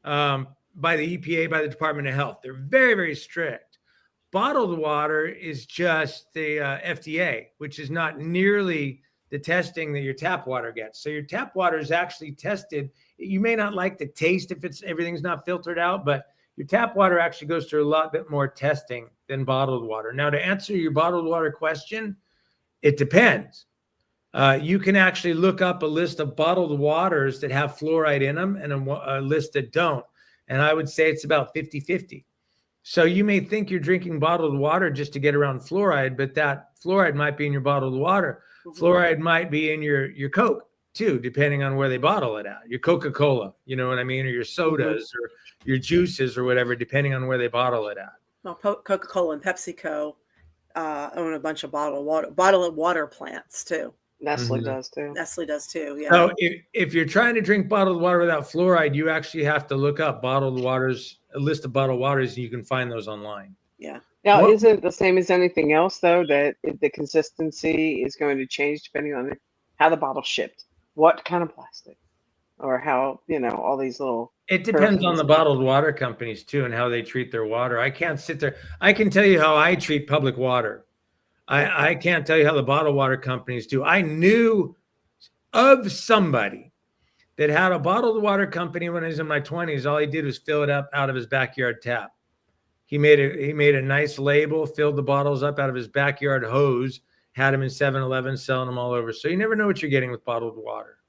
by the EPA, by the Department of Health. They're very, very strict. Bottled water is just the FDA, which is not nearly the testing that your tap water gets. So your tap water is actually tested. You may not like the taste if everything's not filtered out, but your tap water actually goes through a lot bit more testing than bottled water. Now, to answer your bottled water question, it depends. You can actually look up a list of bottled waters that have fluoride in them and a list that don't. And I would say it's about 50-50. So you may think you're drinking bottled water just to get around fluoride, but that fluoride might be in your bottled water. Fluoride might be in your Coke too, depending on where they bottle it at. Your Coca-Cola, you know what I mean? Or your sodas or your juices or whatever, depending on where they bottle it at. Well, Coca-Cola and PepsiCo own a bunch of bottled water plants too. Nestle does too. Nestle does too. Yeah. So if you're trying to drink bottled water without fluoride, you actually have to look up bottled waters, a list of bottled waters, and you can find those online. Yeah. Now, isn't it the same as anything else though, that the consistency is going to change depending on how the bottle's shipped, what kind of plastic, or how, all these little. It depends on the bottled water companies too and how they treat their water. I can't sit there. I can tell you how I treat public water. I can't tell you how the bottled water companies do. I knew of somebody that had a bottled water company when I was in my 20s. All he did was fill it up out of his backyard tap. He made a nice label, filled the bottles up out of his backyard hose, had them in 7-Eleven, selling them all over. So you never know what you're getting with bottled water.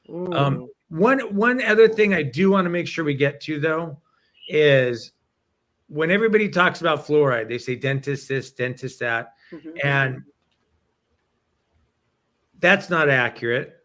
One other thing I do want to make sure we get to, though, is when everybody talks about fluoride, they say dentist this, dentist that, and that's not accurate.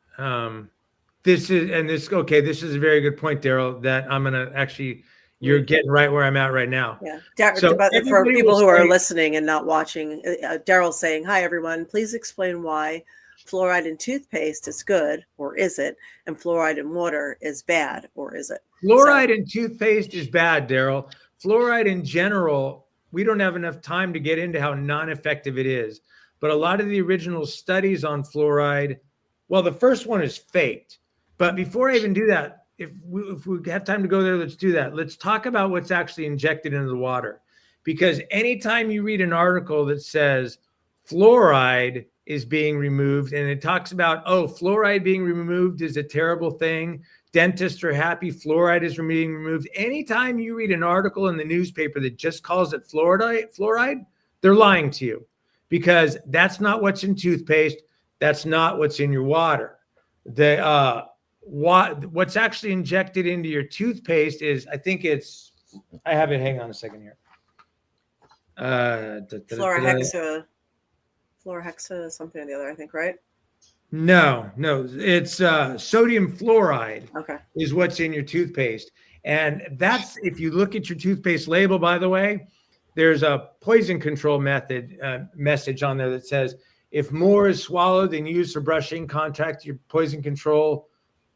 This is a very good point, Daryl, that I'm going to actually, you're getting right where I'm at right now. Yeah. For people who are listening and not watching, Daryl's saying, hi, everyone, please explain why fluoride in toothpaste is good, or is it? And fluoride in water is bad, or is it? Fluoride in toothpaste is bad, Daryl. Fluoride in general, we don't have enough time to get into how non-effective it is. But a lot of the original studies on fluoride, well, the first one is faked. But before I even do that, if we have time to go there, let's do that. Let's talk about what's actually injected into the water. Because anytime you read an article that says fluoride is being removed, and it talks about, fluoride being removed is a terrible thing, dentists are happy fluoride is being removed. Anytime you read an article in the newspaper that just calls it fluoride, they're lying to you, because that's not what's in toothpaste. That's not what's in your water. What's actually injected into your toothpaste is, I have it, hang on a second here. Fluorhexa, something or the other, I think, right? No, it's sodium fluoride. Okay. Is what's in your toothpaste. And that's, if you look at your toothpaste label, by the way, there's a poison control message on there that says, if more is swallowed than used for brushing, contact your poison control,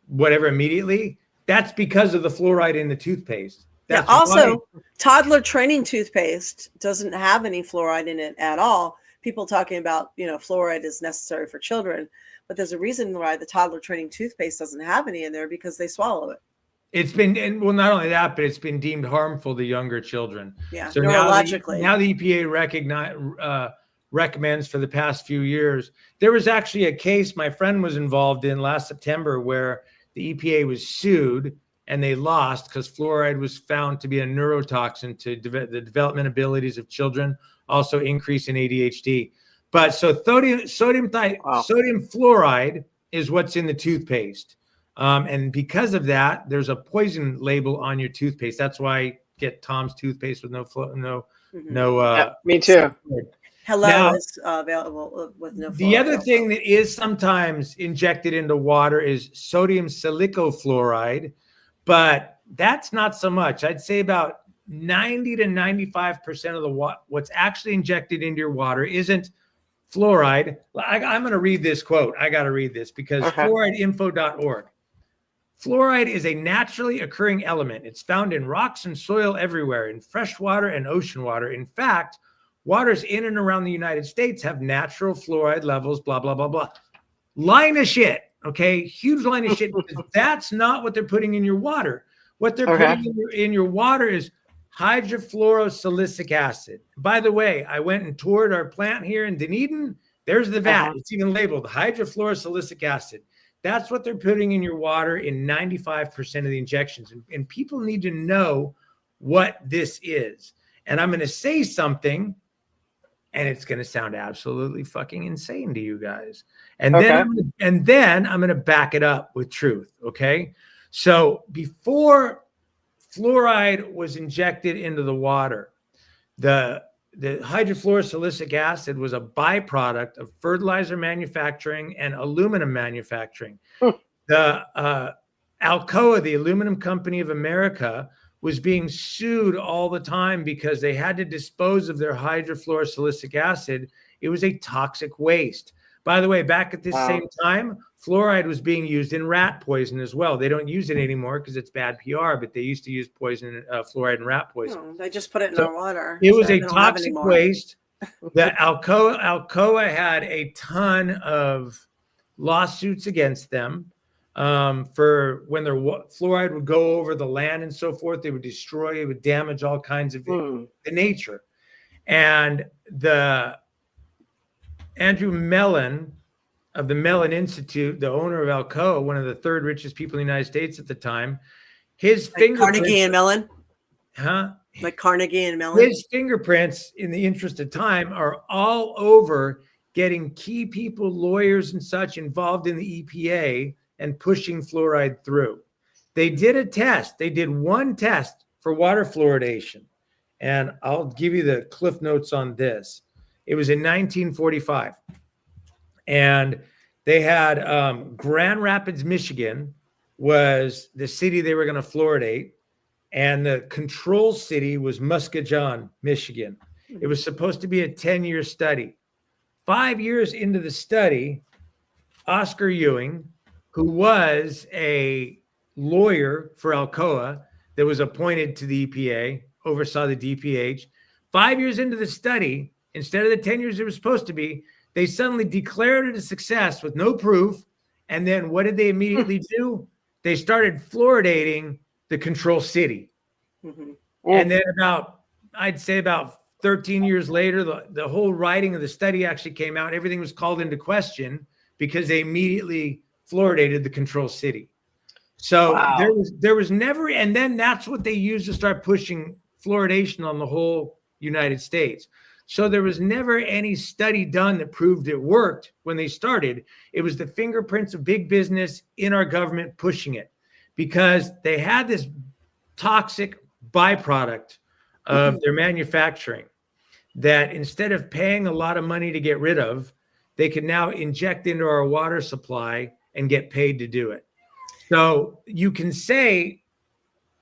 whatever, immediately. That's because of the fluoride in the toothpaste. That's also, toddler training toothpaste doesn't have any fluoride in it at all. People talking about, fluoride is necessary for children, but there's a reason why the toddler training toothpaste doesn't have any in there, because they swallow it. It's been, and well, not only that, but it's been deemed harmful to younger children. Yeah, so neurologically. Now the EPA recommends for the past few years. There was actually a case my friend was involved in last September where the EPA was sued and they lost because fluoride was found to be a neurotoxin to the development abilities of children, also increase in ADHD. But so sodium fluoride is what's in the toothpaste. And because of that, there's a poison label on your toothpaste. That's why I get Tom's toothpaste with me too. Hello now, is available with no fluoride. The other thing that is sometimes injected into water is sodium silicofluoride, but that's not so much. I'd say about 90 to 95% of what's actually injected into your water isn't fluoride. I'm going to read this quote. I got to read this because fluorideinfo.org. Fluoride is a naturally occurring element. It's found in rocks and soil everywhere, in fresh water and ocean water. In fact, waters in and around the United States have natural fluoride levels, blah, blah, blah, blah. Line of shit, okay? Huge line of shit. That's not what they're putting in your water. What they're putting in your water is hydrofluorosilicic acid. By the way, I went and toured our plant here in Dunedin. There's the vat. It's even labeled hydrofluorosilicic acid. That's what they're putting in your water in 95% of the injections. And people need to know what this is. And I'm going to say something, and it's going to sound absolutely fucking insane to you guys. And then I'm going to back it up with truth, okay? So before fluoride was injected into the water, the hydrofluorosilicic acid was a byproduct of fertilizer manufacturing and aluminum manufacturing. The Alcoa, the aluminum company of America, was being sued all the time because they had to dispose of their hydrofluorosilicic acid. It was a toxic waste. By the way, back at this same time, fluoride was being used in rat poison as well. They don't use it anymore because it's bad PR, but they used to use fluoride in rat poison. They just put it in our water. It was a toxic waste. The Alcoa had a ton of lawsuits against them for when their fluoride would go over the land and so forth. They would destroy, it would damage all kinds of the nature. And the Andrew Mellon of the Mellon Institute, the owner of Alcoa, one of the third richest people in the United States at the time, his fingerprints, Carnegie and Mellon, like Carnegie and Mellon. His fingerprints, in the interest of time, are all over getting key people, lawyers, and such involved in the EPA and pushing fluoride through. They did a test. They did one test for water fluoridation, and I'll give you the cliff notes on this. It was in 1945, and they had Grand Rapids, Michigan was the city they were going to fluoridate, and the control city was Muskegon, Michigan. It was supposed to be a 10-year study. 5 years into the study, Oscar Ewing, who was a lawyer for Alcoa that was appointed to the EPA, oversaw the DPH, 5 years into the study, instead of the 10 years it was supposed to be, they suddenly declared it a success with no proof. And then what did they immediately do? They started fluoridating the control city. And then I'd say about 13 years later, the whole writing of the study actually came out. Everything was called into question because they immediately fluoridated the control city. So there was never, and then that's what they used to start pushing fluoridation on the whole United States. So there was never any study done that proved it worked when they started. It was the fingerprints of big business in our government pushing it because they had this toxic byproduct of their manufacturing that instead of paying a lot of money to get rid of, they can now inject into our water supply and get paid to do it. So you can say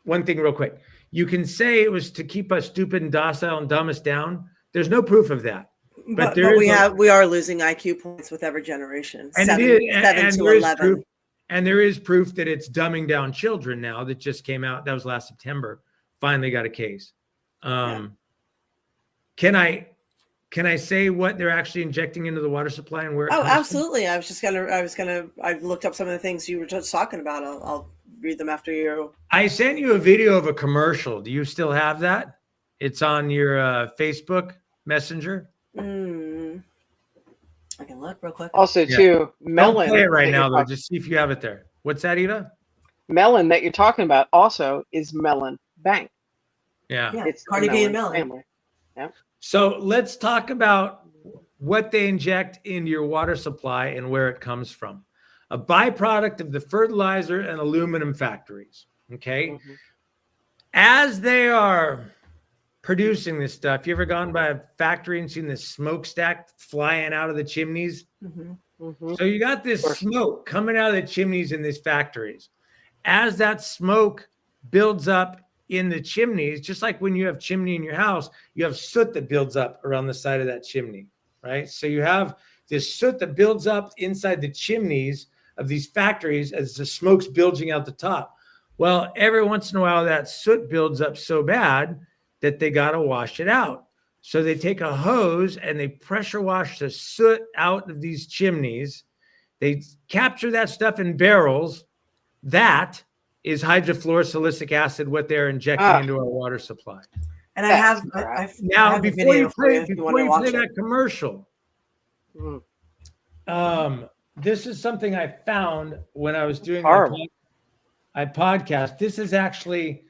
one thing real quick. You can say it was to keep us stupid and docile and dumb us down. There's no proof of that. But we are losing IQ points with every generation. And 7 to 11. And there is proof that it's dumbing down children now that just came out. That was last September. Finally got a case. Can I say what they're actually injecting into the water supply and where? Absolutely. I've looked up some of the things you were just talking about. I'll read them after you. I sent you a video of a commercial. Do you still have that? It's on your Facebook Messenger. I can look real quick. Also, too, melon. Don't play it right now, though. Just see if you have it there. What's that, Eva? Melon that you're talking about also is Mellon Bank. Yeah. It's Carnegie and Mellon family. Yeah. So let's talk about what they inject into your water supply and where it comes from. A byproduct of the fertilizer and aluminum factories. Okay. As they are producing this stuff, you ever gone by a factory and seen the smokestack flying out of the chimneys? So you got this smoke coming out of the chimneys in these factories. As that smoke builds up in the chimneys, just like when you have chimney in your house, you have soot that builds up around the side of that chimney, right? So you have this soot that builds up inside the chimneys of these factories as the smoke's bilging out the top. Well, every once in a while, that soot builds up so bad that they got to wash it out. So they take a hose and they pressure wash the soot out of these chimneys. They capture that stuff in barrels. That is hydrofluorosilicic acid, what they're injecting into our water supply. And I have before you play that commercial, this is something I found when I was doing my podcast. This is actually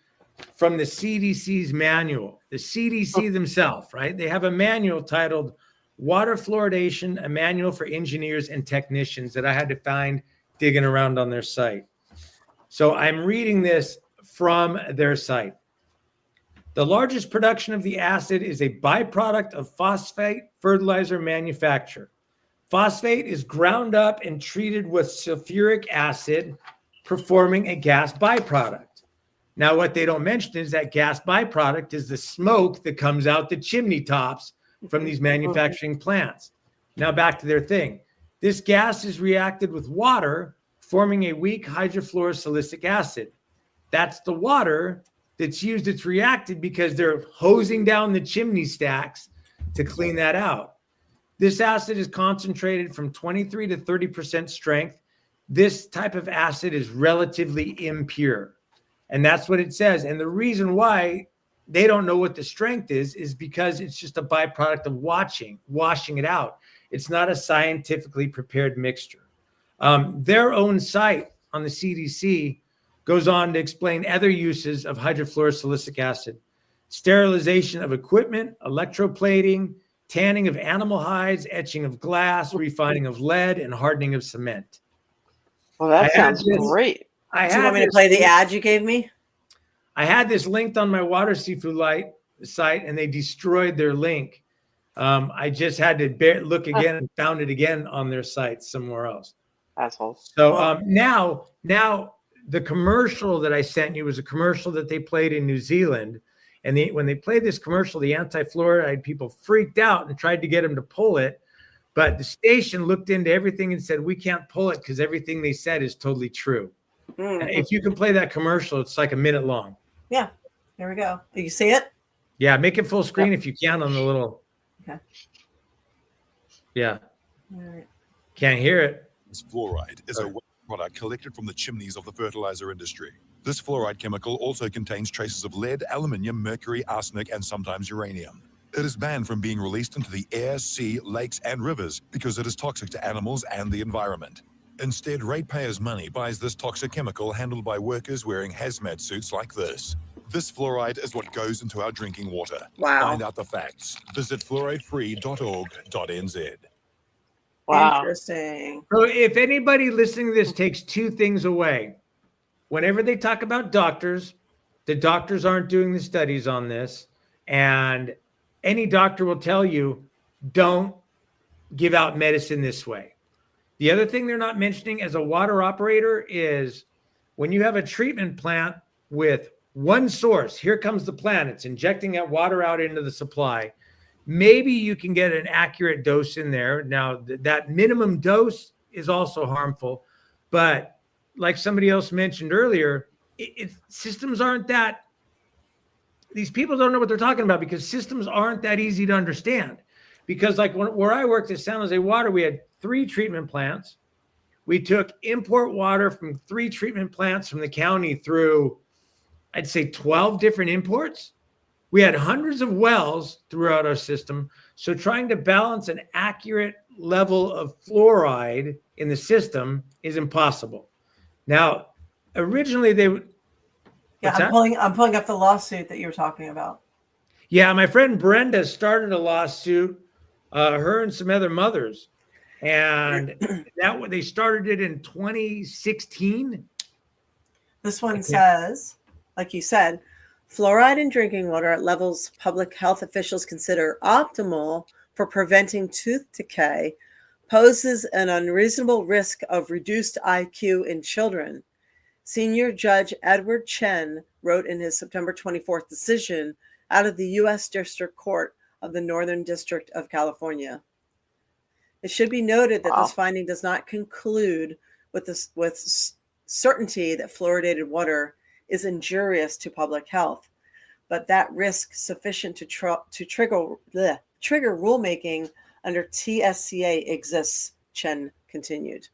from the CDC's manual. The CDC themselves, right? They have a manual titled Water Fluoridation, a manual for engineers and technicians that I had to find digging around on their site. So I'm reading this from their site. The largest production of the acid is a byproduct of phosphate fertilizer manufacture. Phosphate is ground up and treated with sulfuric acid, performing a gas byproduct. Now, what they don't mention is that gas byproduct is the smoke that comes out the chimney tops from these manufacturing plants. Now, back to their thing. This gas is reacted with water, forming a weak hydrofluorosilicic acid. That's the water that's used. It's reacted because they're hosing down the chimney stacks to clean that out. This acid is concentrated from 23 to 30% strength. This type of acid is relatively impure. And that's what it says. And the reason why they don't know what the strength is because it's just a byproduct of washing it out. It's not a scientifically prepared mixture. Their own site on the CDC goes on to explain other uses of hydrofluorosilicic acid: sterilization of equipment, electroplating, tanning of animal hides, etching of glass, refining of lead, and hardening of cement. Well, that sounds great. Do you want me to play the ad you gave me? I had this linked on my Water Seafue site, and they destroyed their link. I just had to look again and found it again on their site somewhere else. Assholes. So now the commercial that I sent you was a commercial that they played in New Zealand. And when they played this commercial, the anti-fluoride people freaked out and tried to get them to pull it. But the station looked into everything and said, we can't pull it because everything they said is totally true. If you can play that commercial, it's like a minute long. Yeah, there we go. Do you see it? Yeah, make it full screen if you can on the little. Okay. Yeah. All right. Can't hear it. This fluoride is a product collected from the chimneys of the fertilizer industry. This fluoride chemical also contains traces of lead, aluminium, mercury, arsenic, and sometimes uranium. It is banned from being released into the air, sea, lakes, and rivers because it is toxic to animals and the environment. Instead, ratepayers' money buys this toxic chemical handled by workers wearing hazmat suits like this. This fluoride is what goes into our drinking water. Wow. Find out the facts. Visit fluoridefree.org.nz. Wow. Interesting. So if anybody listening to this takes two things away, whenever they talk about doctors, the doctors aren't doing the studies on this. And any doctor will tell you, don't give out medicine this way. The other thing they're not mentioning as a water operator is when you have a treatment plant with one source, here comes the plant, it's injecting that water out into the supply. Maybe you can get an accurate dose in there. Now, that minimum dose is also harmful. But like somebody else mentioned earlier, systems aren't that, these people don't know what they're talking about because systems aren't that easy to understand. Because like where I worked at San Jose Water, we had 3 treatment plants. We took import water from 3 treatment plants from the county through, I'd say 12 different imports. We had hundreds of wells throughout our system. So trying to balance an accurate level of fluoride in the system is impossible. Now, originally they would. Yeah, I'm pulling up the lawsuit that you were talking about. Yeah, my friend Brenda started a lawsuit, her and some other mothers. And they started it in 2016. This one says, like you said, fluoride in drinking water at levels public health officials consider optimal for preventing tooth decay poses an unreasonable risk of reduced IQ in children. Senior Judge Edward Chen wrote in his September 24th decision out of the U.S. District Court of the Northern District of California. It should be noted that this finding does not conclude with certainty that fluoridated water is injurious to public health, but that risk sufficient to trigger rulemaking under TSCA exists, Chen continued.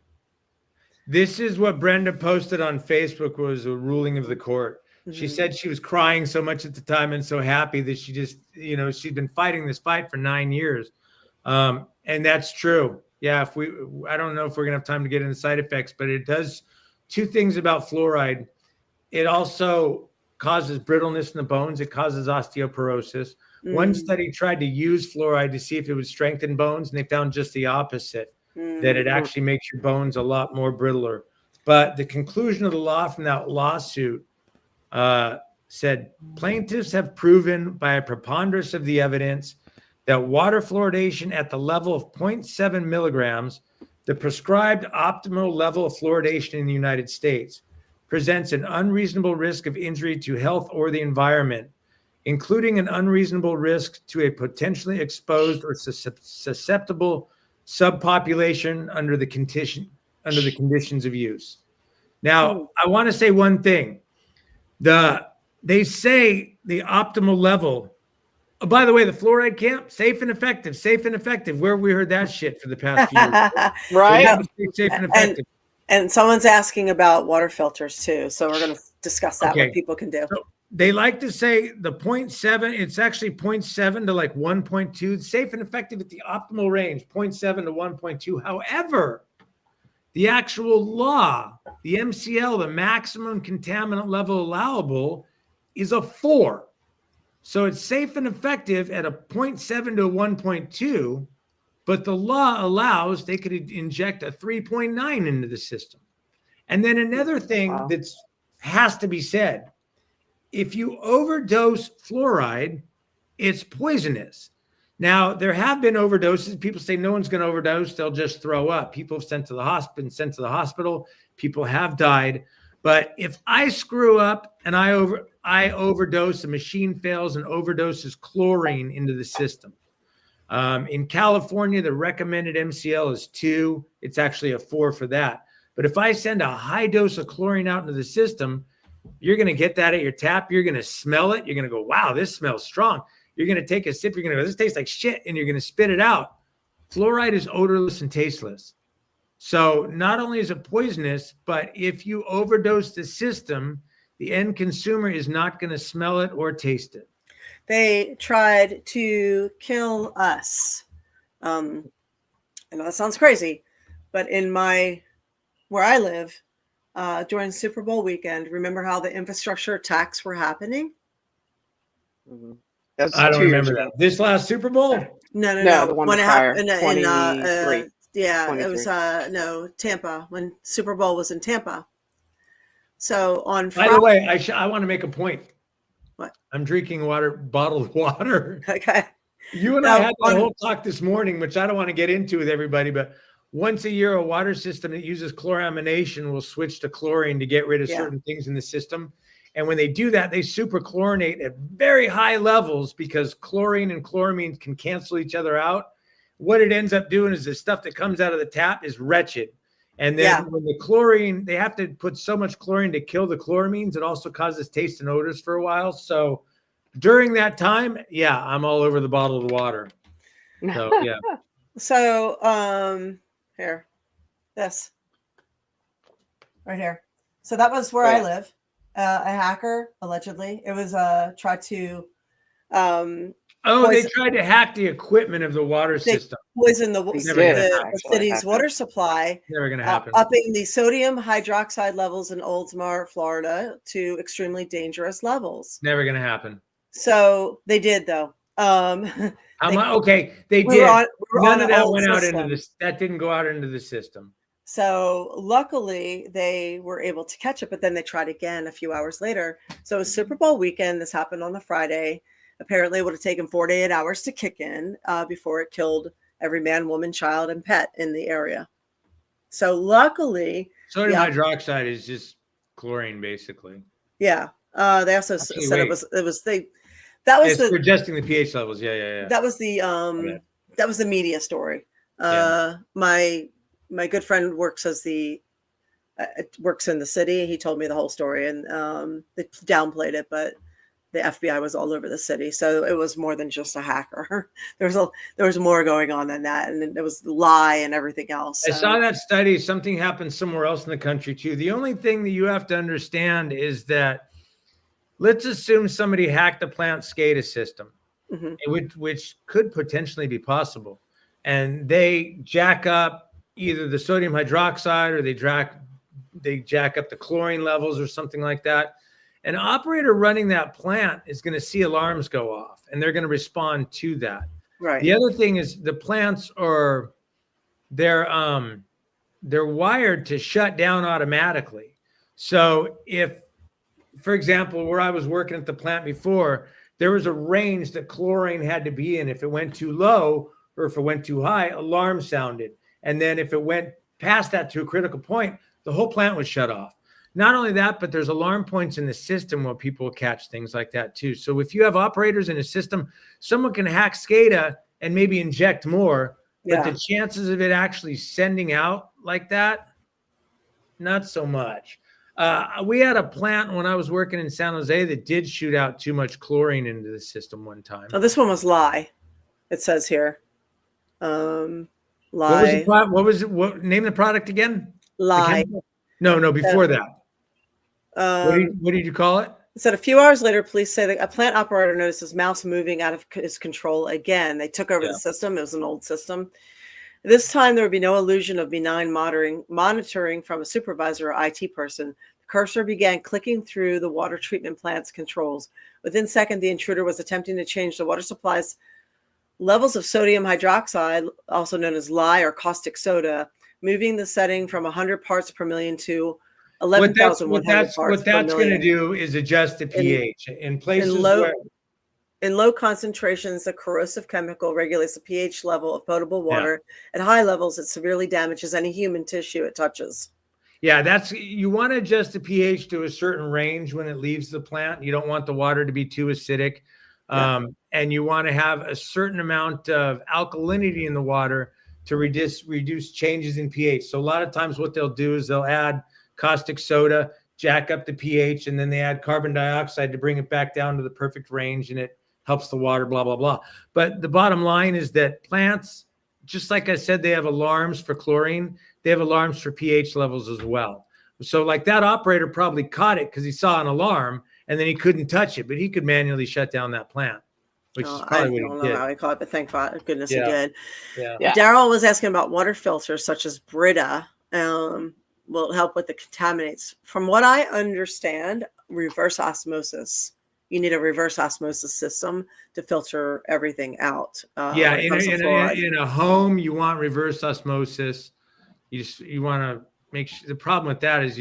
This is what Brenda posted on Facebook was a ruling of the court. She said she was crying so much at the time and so happy that she just, she'd been fighting this fight for 9 years. And that's true. Yeah, I don't know if we're gonna have time to get into side effects, but it does two things about fluoride. It also causes brittleness in the bones. It causes osteoporosis. One study tried to use fluoride to see if it would strengthen bones, and they found just the opposite, that it actually makes your bones a lot more brittler. But the conclusion of the law from that lawsuit said plaintiffs have proven by a preponderance of the evidence that water fluoridation at the level of 0.7 milligrams, the prescribed optimal level of fluoridation in the United States, presents an unreasonable risk of injury to health or the environment, including an unreasonable risk to a potentially exposed or susceptible subpopulation under the conditions of use. Now, I want to say one thing. They say the optimal level. Oh, by the way, the fluoride camp, safe and effective. Where have we heard that shit for the past few years? Right. Safe and effective. And someone's asking about water filters too. So we're going to discuss that, what people can do. So they like to say the 0.7, it's actually 0.7 to like 1.2, safe and effective at the optimal range, 0.7 to 1.2. However, the actual law, the MCL, the maximum contaminant level allowable, is a 4. So it's safe and effective at a 0.7 to a 1.2, but the law allows they could inject a 3.9 into the system. And then another thing that has to be said, if you overdose fluoride, it's poisonous. Now, there have been overdoses. People say no one's going to overdose. They'll just throw up. People have sent to the hospital. People have died. But if I screw up and I overdose, the machine fails and overdoses chlorine into the system. In California, the recommended MCL is 2. It's actually a 4 for that. But if I send a high dose of chlorine out into the system, you're going to get that at your tap. You're going to smell it. You're going to go, wow, this smells strong. You're going to take a sip. You're going to go, this tastes like shit. And you're going to spit it out. Fluoride is odorless and tasteless. So not only is it poisonous, but if you overdose the system, the end consumer is not going to smell it or taste it. They tried to kill us. I know that sounds crazy, but where I live, during Super Bowl weekend, remember how the infrastructure attacks were happening? I don't remember that. This last Super Bowl? No. The one when it happened in 23. It was Tampa, when Super Bowl was in Tampa. So on Friday, by the way, I want to make a point. What? I'm drinking bottled water. Okay. You and I had that whole talk this morning, which I don't want to get into with everybody, but once a year, a water system that uses chloramination will switch to chlorine to get rid of certain things in the system. And when they do that, they superchlorinate at very high levels because chlorine and chloramine can cancel each other out. What it ends up doing is the stuff that comes out of the tap is wretched. And then when the chlorine, they have to put so much chlorine to kill the chloramines. It also causes taste and odors for a while. So during that time, I'm all over the bottled water. So, So, here, this right here. So that was where I live. A hacker, allegedly, it was tried to they tried to hack the equipment of the water system. Poison the city's water supply. Never going to happen. Upping the sodium hydroxide levels in Oldsmar, Florida, to extremely dangerous levels. Never going to happen. So they did, though. They did. None of that went out into this. That didn't go out into the system. So luckily they were able to catch it, but then they tried again a few hours later. So it was Super Bowl weekend. This happened on the Friday. Apparently it would have taken 48 hours to kick in before it killed every man, woman, child, and pet in the area. So luckily, sodium hydroxide is just chlorine, basically. Yeah. They also said that was for adjusting the pH levels. Yeah. That was the media story. My good friend works in the city. He told me the whole story, and they downplayed it, but the FBI was all over the city. So it was more than just a hacker. There was more going on than that. And there was lie and everything else. So. I saw that study. Something happened somewhere else in the country too. The only thing that you have to understand is that let's assume somebody hacked the plant SCADA system, which could potentially be possible. And they jack up either the sodium hydroxide or they jack up the chlorine levels or something like that. An operator running that plant is going to see alarms go off and they're going to respond to that. Right. The other thing is the plants they're wired to shut down automatically. So if, for example, where I was working at the plant before, there was a range that chlorine had to be in. If it went too low or if it went too high, alarm sounded. And then if it went past that to a critical point, the whole plant would shut off. Not only that, but there's alarm points in the system where people catch things like that too. So if you have operators in a system, someone can hack SCADA and maybe inject more, but the chances of it actually sending out like that, not so much. We had a plant when I was working in San Jose that did shoot out too much chlorine into the system one time. Oh, this one was lye. It says here. Lye. What name the product again? Lye. No, before that. What did you call it? It said a few hours later, police say that a plant operator noticed his mouse moving out of his control again. They took over the system. It was an old system. This time, there would be no illusion of benign monitoring from a supervisor or IT person. The cursor began clicking through the water treatment plant's controls. Within seconds, the intruder was attempting to change the water supply's levels of sodium hydroxide, also known as lye or caustic soda, moving the setting from 100 parts per million to 11,100 parts per million. What that's going to do is adjust the pH. In places where... In low concentrations, the corrosive chemical regulates the pH level of potable water. At high levels, it severely damages any human tissue it touches. Yeah, you want to adjust the pH to a certain range when it leaves the plant. You don't want the water to be too acidic. And you want to have a certain amount of alkalinity in the water to reduce changes in pH. So a lot of times what they'll do is they'll add caustic soda, jack up the pH, and then they add carbon dioxide to bring it back down to the perfect range, and it helps the water, blah, blah, blah. But the bottom line is that plants, just like I said, they have alarms for chlorine. They have alarms for pH levels as well. So like that operator probably caught it because he saw an alarm and then he couldn't touch it, but he could manually shut down that plant, which is probably what he did. I don't know how he caught it, but thank goodness he did. Yeah. Daryl was asking about water filters such as Brita will help with the contaminants. From what I understand, reverse osmosis. You need a reverse osmosis system to filter everything out. In a home, you want reverse osmosis. You want to make sure. The problem with that is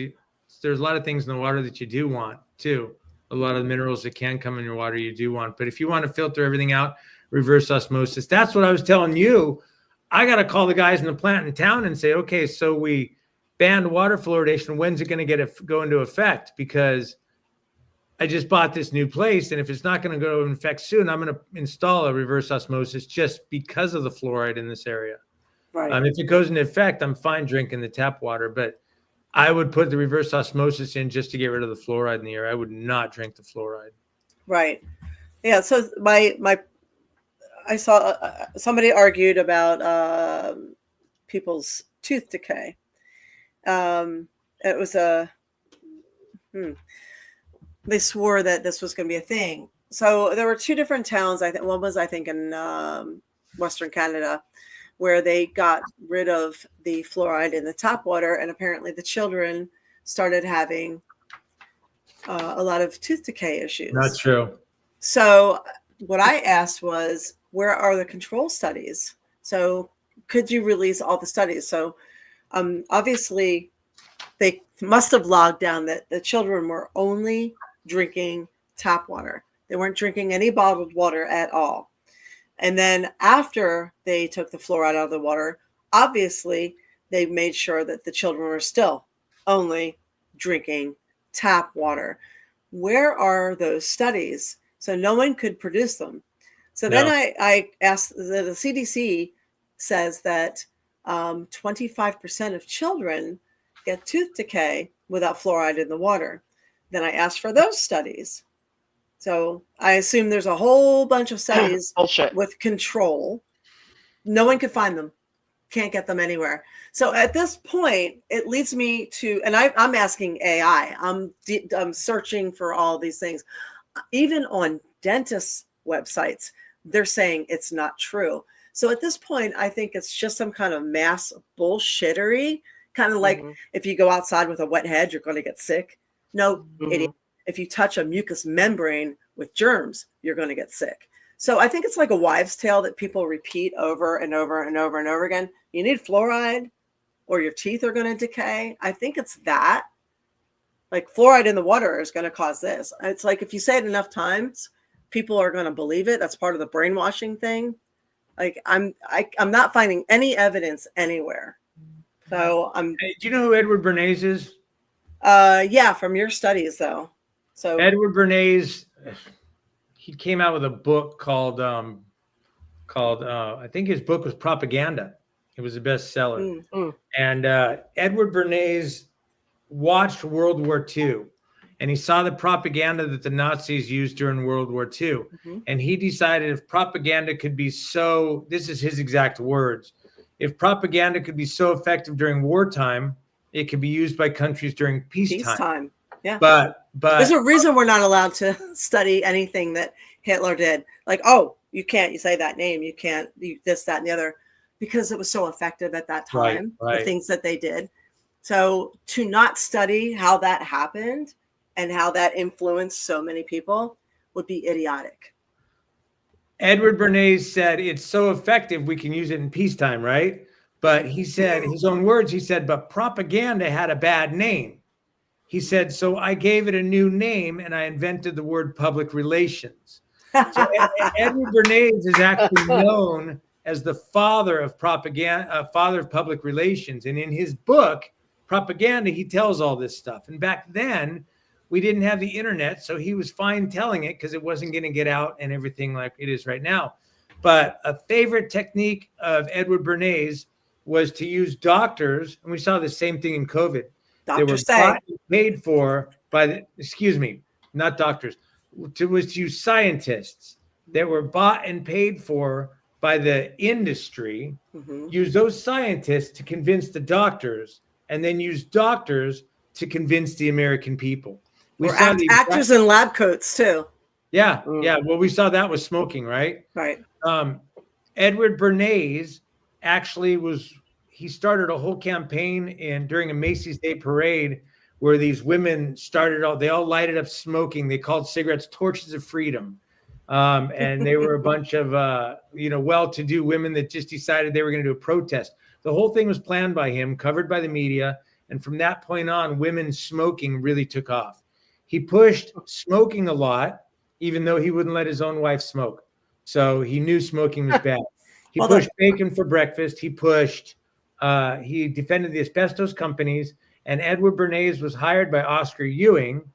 there's a lot of things in the water that you do want too. A lot of the minerals that can come in your water you do want. But if you want to filter everything out, reverse osmosis. That's what I was telling you. I got to call the guys in the plant in town and say, okay, so we banned water fluoridation. When's it going to go into effect? Because I just bought this new place, and if it's not going to go into effect soon, I'm going to install a reverse osmosis just because of the fluoride in this area. Right. If it goes into effect, I'm fine drinking the tap water, but I would put the reverse osmosis in just to get rid of the fluoride in the air. I would not drink the fluoride. Right. Yeah. So I saw somebody argued about people's tooth decay. It was they swore that this was going to be a thing. So there were two different towns. One was, I think, in Western Canada, where they got rid of the fluoride in the tap water, and apparently the children started having a lot of tooth decay issues. Not true. So what I asked was, where are the control studies? So could you release all the studies? So obviously they must have logged down that the children were only drinking tap water. They weren't drinking any bottled water at all. And then after they took the fluoride out of the water, obviously they made sure that the children were still only drinking tap water. Where are those studies? So no one could produce them. So then I asked, the CDC says that 25% of children get tooth decay without fluoride in the water. Then I asked for those studies. So I assume there's a whole bunch of studies with control. No one could find them. Can't get them anywhere. So at this point, it leads me to, and I'm asking AI. I'm searching for all these things. Even on dentists' websites, they're saying it's not true. So at this point, I think it's just some kind of mass bullshittery, kind of like if you go outside with a wet head, you're going to get sick. No, idiot. If you touch a mucous membrane with germs, you're going to get sick. So I think it's like a wives' tale that people repeat over and over and over and over again. You need fluoride or your teeth are going to decay. I think it's that. Like fluoride in the water is going to cause this. It's like if you say it enough times, people are going to believe it. That's part of the brainwashing thing. Like I'm not finding any evidence anywhere. So Hey, do you know who Edward Bernays is? Yeah, from your studies though. So Edward Bernays, he came out with a book called I think his book was Propaganda. It was a bestseller. And Edward Bernays watched World War II, and he saw the propaganda that the Nazis used during World War II. And he decided if propaganda could be so, this is his exact words, if propaganda could be so effective during wartime, it could be used by countries during peacetime. Yeah. But there's a reason we're not allowed to study anything that Hitler did. Like, oh, you say that name. You can't do this, that, and the other, because it was so effective at that time, the things that they did. So to not study how that happened and how that influenced so many people would be idiotic. Edward Bernays said it's so effective we can use it in peacetime, right? But he said, in his own words, he said, but propaganda had a bad name. He said, so I gave it a new name and I invented the word public relations. So Edward Bernays is actually known as the father of propaganda, father of public relations. And in his book, Propaganda, he tells all this stuff. And back then, we didn't have the internet, so he was fine telling it because it wasn't going to get out and everything like it is right now. But a favorite technique of Edward Bernays was to use doctors, and we saw the same thing in COVID. They were paid for by the, not doctors, was to use scientists that were bought and paid for by the industry, use those scientists to convince the doctors, and then use doctors to convince the American people. We saw actors in lab coats too. Yeah, yeah. Well, we saw that with smoking, right? Right. Edward Bernays actually he started a whole campaign during a Macy's Day Parade where these women they all lighted up smoking. They called cigarettes torches of freedom. And they were a bunch of, well-to-do women that just decided they were going to do a protest. The whole thing was planned by him, covered by the media. And from that point on, women smoking really took off. He pushed smoking a lot, even though he wouldn't let his own wife smoke. So he knew smoking was bad. He pushed bacon for breakfast. He defended the asbestos companies. And Edward Bernays was hired by Oscar Ewing,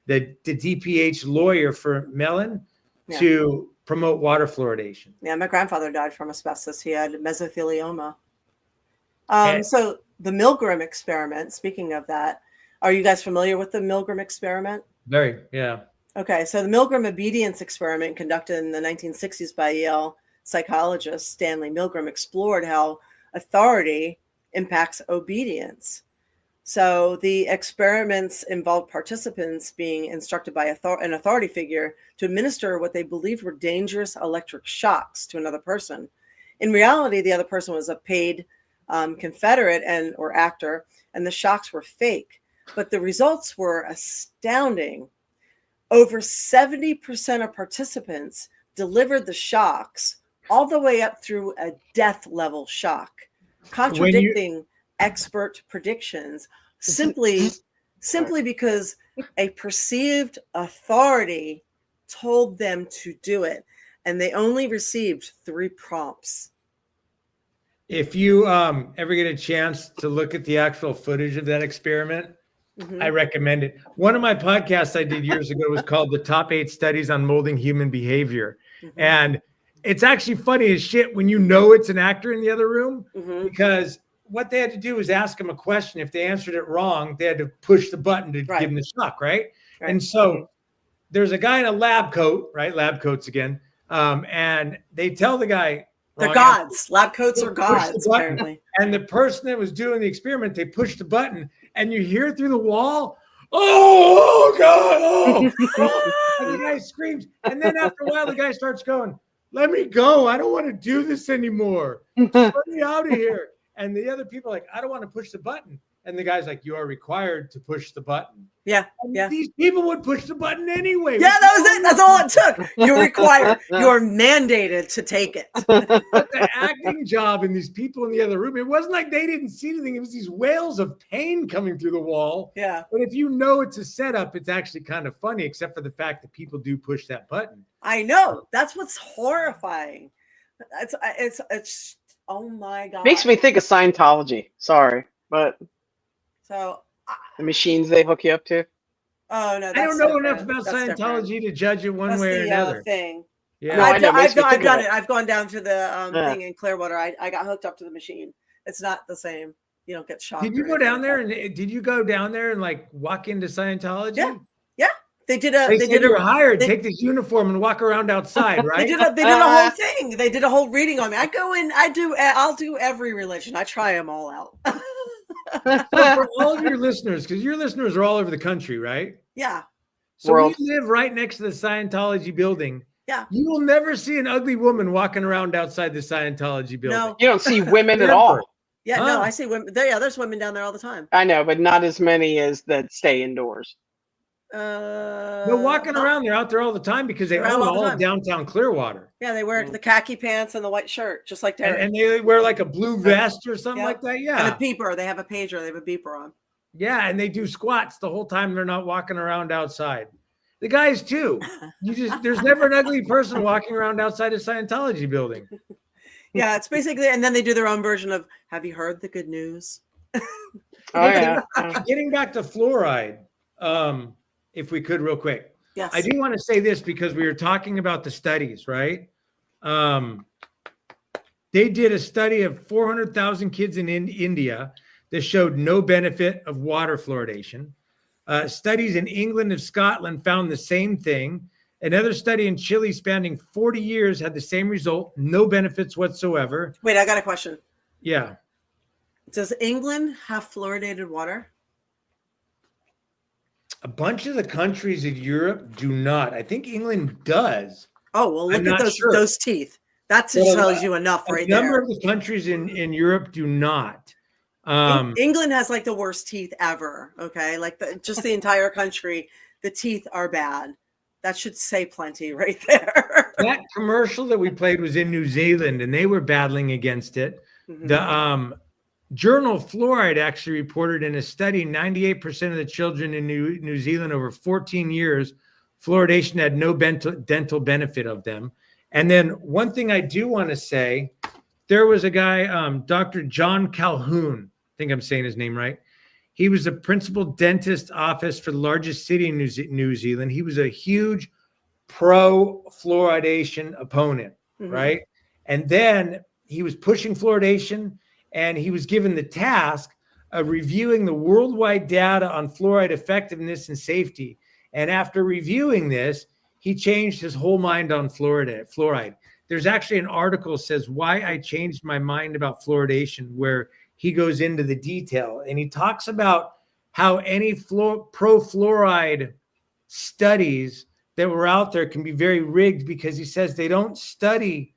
the DPH lawyer for Mellon, to promote water fluoridation. Yeah, my grandfather died from asbestos. He had mesothelioma. So the Milgram experiment, speaking of that, are you guys familiar with the Milgram experiment? Very, yeah. Okay, so the Milgram obedience experiment conducted in the 1960s by Yale psychologist Stanley Milgram explored how authority impacts obedience. So the experiments involved participants being instructed by an authority figure to administer what they believed were dangerous electric shocks to another person. In reality, the other person was a paid Confederate or actor, and the shocks were fake. But the results were astounding. Over 70% of participants delivered the shocks all the way up through a death level shock, contradicting expert predictions simply because a perceived authority told them to do it, and they only received 3 prompts. If you ever get a chance to look at the actual footage of that experiment, I recommend it. One of my podcasts I did years ago was called The Top 8 Studies on Molding Human Behavior. And it's actually funny as shit when you know it's an actor in the other room, because what they had to do was ask him a question. If they answered it wrong, they had to push the button to give him the shock, right? And so there's a guy in a lab coat, right? Lab coats again. And they tell the guy, they're gods. Lab coats are gods, apparently. And the person that was doing the experiment, they pushed the button, and you hear through the wall, oh God, oh. And the guy screams. And then after a while, the guy starts going, let me go. I don't want to do this anymore. Let me out of here. And the other people are like, I don't want to push the button. And the guy's like, you are required to push the button. Yeah. And yeah. These people would push the button anyway. Yeah, that was it. That's all it took. You're required. You're mandated to take it. But the acting job in these people in the other room, it wasn't like they didn't see anything. It was these wails of pain coming through the wall. Yeah. But if you know it's a setup, it's actually kind of funny, except for the fact that people do push that button. I know. That's what's horrifying. It's oh my God. Makes me think of Scientology. Sorry, but so the machines they hook you up to. Oh no, I don't know enough about Scientology to judge it one way or another. Thing. Yeah, no, I've done it. I've gone down to the thing in Clearwater. I got hooked up to the machine. It's not the same. You don't get shocked. Did you go down there and like walk into Scientology? Yeah. They did you were hired. Take this uniform and walk around outside, right? They did a whole thing. They did a whole reading on me. I go in. I'll do every religion. I try them all out. So for all of your listeners, because your listeners are all over the country, right? Yeah. So we live right next to the Scientology building. Yeah. You will never see an ugly woman walking around outside the Scientology building. No. You don't see women at all. Yeah, no, I see women. There's women down there all the time. I know, but not as many as that stay indoors. They're walking around. They're out there all the time because they own all of downtown Clearwater. Yeah, they wear the khaki pants and the white shirt, just like Derek. And they wear like a blue vest or something like that. Yeah. And a beeper. They have a pager. They have a beeper on. Yeah, and they do squats the whole time. They're not walking around outside. The guys too. There's never an ugly person walking around outside a Scientology building. Yeah, it's basically, and then they do their own version of, have you heard the good news? Getting back to fluoride, if we could real quick. Yes. I do want to say this because we were talking about the studies, right? They did a study of 400,000 kids in India that showed no benefit of water fluoridation. Studies in England and Scotland found the same thing. Another study in Chile spanning 40 years had the same result, no benefits whatsoever. Wait, I got a question. Yeah. Does England have fluoridated water? A bunch of the countries in Europe do not. I think England does. Oh, well, look at those teeth. That tells you enough right there. A number of the countries in Europe do not. England has like the worst teeth ever. Okay. Like just the entire country, the teeth are bad. That should say plenty right there. That commercial that we played was in New Zealand and they were battling against it. Mm-hmm. The journal Fluoride actually reported in a study 98% of the children in New Zealand over 14 years, fluoridation had no dental benefit of them. And then one thing I do want to say, there was a guy, Dr. John Calhoun, I think I'm saying his name right. He was the principal dentist office for the largest city in New Zealand. He was a huge pro-fluoridation opponent, mm-hmm. right? And then he was pushing fluoridation, and he was given the task of reviewing the worldwide data on fluoride effectiveness and safety. And after reviewing this, he changed his whole mind on fluoride. There's actually an article that says why I changed my mind about fluoridation, where he goes into the detail and he talks about how any pro-fluoride studies that were out there can be very rigged, because he says they don't study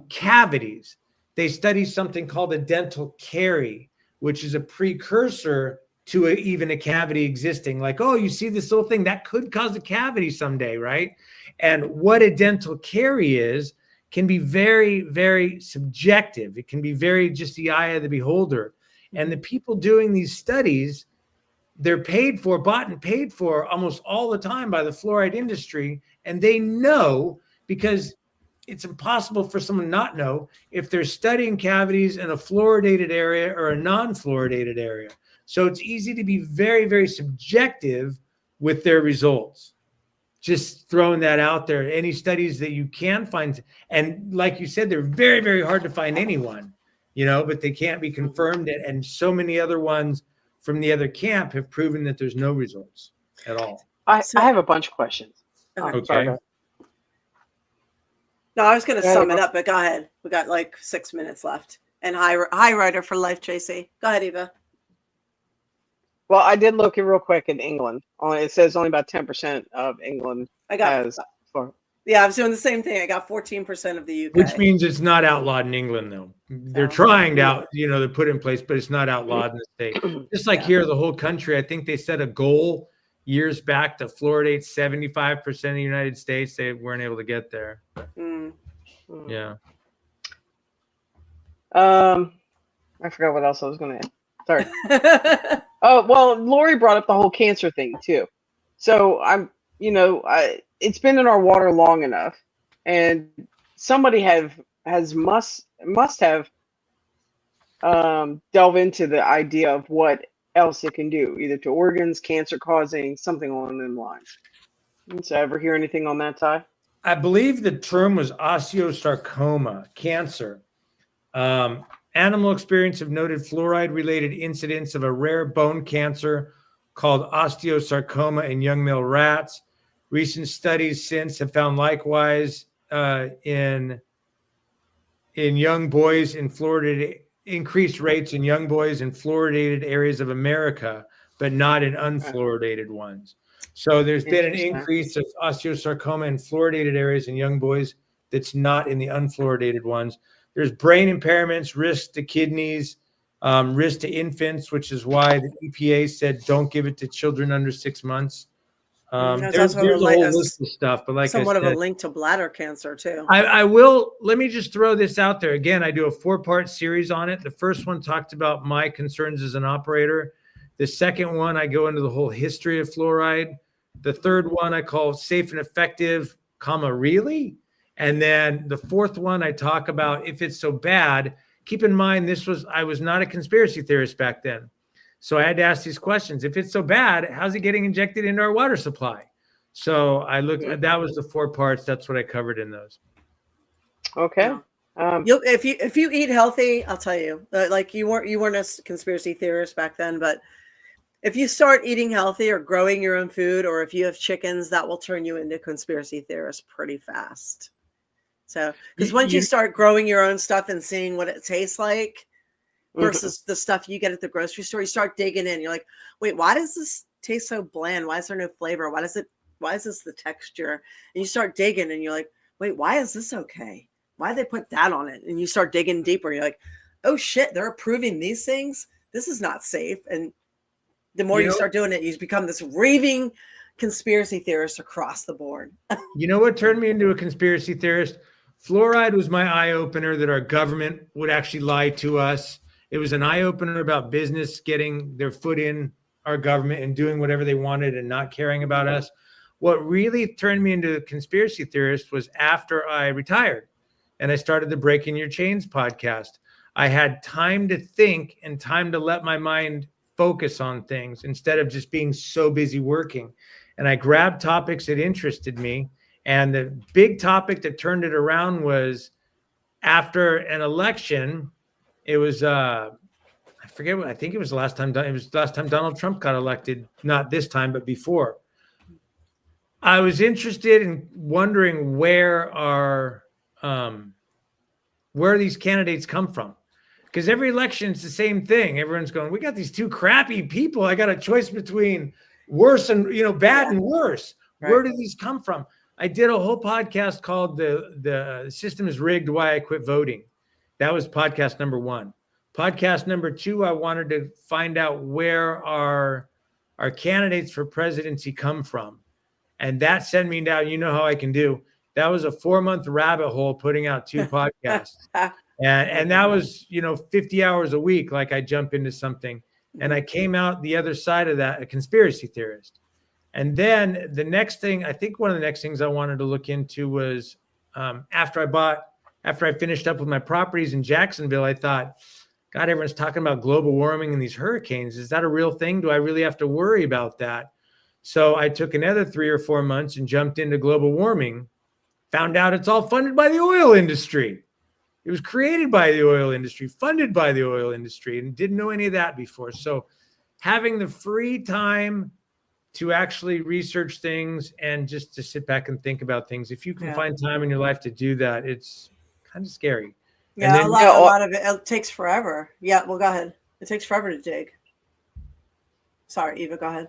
cavities. They study something called a dental carie, which is a precursor to even a cavity existing. Like, oh, you see this little thing that could cause a cavity someday, right? And what a dental carie is can be very, very subjective. It can be very just the eye of the beholder. And the people doing these studies, they're bought and paid for almost all the time by the fluoride industry. And they know, because it's impossible for someone not know if they're studying cavities in a fluoridated area or a non-fluoridated area. So it's easy to be very, very subjective with their results. Just throwing that out there. Any studies that you can find, and like you said, they're very, very hard to find anyone, but they can't be confirmed. And so many other ones from the other camp have proven that there's no results at all. I have a bunch of questions. Okay. Sorry. No, I was going to sum it up, but go ahead. We got like 6 minutes left. And high rider for life, JC. Go ahead, Eva. Well, I did look real quick in England. It says only about 10% of England has. Yeah, I was doing the same thing. I got 14% of the UK. Which means it's not outlawed in England, though. They're trying to to put in place, but it's not outlawed in the state. Just like here, the whole country, I think they set a goal years back to fluoridate 75% of the United States. They weren't able to get there. Yeah. I forgot what else I was going to add. Sorry. Oh, well, Lori brought up the whole cancer thing too. So it's been in our water long enough, and somebody must have delve into the idea of what else it can do, either to organs, cancer causing, something along those lines. So ever hear anything on that, Ty? I believe the term was osteosarcoma, cancer. Animal experience have noted fluoride-related incidents of a rare bone cancer called osteosarcoma in young male rats. Recent studies since have found likewise in young boys in fluoridated, increased rates in young boys in fluoridated areas of America, but not in unfluoridated ones. So there's been an increase of osteosarcoma in fluoridated areas in young boys that's not in the unfluoridated ones. There's brain impairments, risk to kidneys, risk to infants, which is why the EPA said don't give it to children under 6 months. There's a whole list of stuff, but like somewhat of a link to bladder cancer too. I will, let me just throw this out there. Again, I do a 4-part series on it. The first one talked about my concerns as an operator. The second one, I go into the whole history of fluoride. The third one I call safe and effective, really? And then the fourth one, I talk about if it's so bad. Keep in mind, I was not a conspiracy theorist back then. So I had to ask these questions. If it's so bad, how's it getting injected into our water supply? So I looked at, that was the 4 parts. That's what I covered in those. Okay. If you eat healthy, I'll tell you, like you weren't a conspiracy theorist back then, but if you start eating healthy or growing your own food, or if you have chickens, that will turn you into conspiracy theorists pretty fast. So, because once you start growing your own stuff and seeing what it tastes like versus the stuff you get at the grocery store, you start digging in. You're like, wait, why does this taste so bland? Why is there no flavor? Why is this the texture? And you start digging and you're like, wait, why is this okay? Why did they put that on it? And you start digging deeper. You're like, oh shit, they're approving these things. This is not safe. And the more you start doing it, you become this raving conspiracy theorist across the board. You know what turned me into a conspiracy theorist? Fluoride was my eye-opener that our government would actually lie to us. It was an eye-opener about business getting their foot in our government and doing whatever they wanted and not caring about us. What really turned me into a conspiracy theorist was after I retired and I started the Breaking Your Chains podcast. I had time to think and time to let my mind focus on things instead of just being so busy working. And I grabbed topics that interested me. And the big topic that turned it around was after an election. It was I forget what, I think it was the last time. It was the last time Donald Trump got elected. Not this time, but before. I was interested in wondering where these candidates come from, because every election is the same thing. Everyone's going, we got these 2 crappy people. I got a choice between worse and bad and worse. Right. Where do these come from? I did a whole podcast called the System is Rigged, Why I Quit Voting. That was podcast number 1. Podcast number 2, I wanted to find out where our candidates for presidency come from. And that sent me down, you know how I can do. That was a 4-month rabbit hole putting out 2 podcasts. and that was, 50 hours a week, like I jump into something. And I came out the other side of that, a conspiracy theorist. And then the next thing, I think one of the next things I wanted to look into was after I finished up with my properties in Jacksonville, I thought, God, everyone's talking about global warming and these hurricanes. Is that a real thing? Do I really have to worry about that? So I took another 3 or 4 months and jumped into global warming, found out it's all funded by the oil industry. It was created by the oil industry, funded by the oil industry, and didn't know any of that before. So having the free time to actually research things and just to sit back and think about things. If you can find time in your life to do that, it's kind of scary. Yeah, then, a lot of it takes forever. Yeah, well, go ahead. It takes forever to dig. Sorry, Eva, go ahead.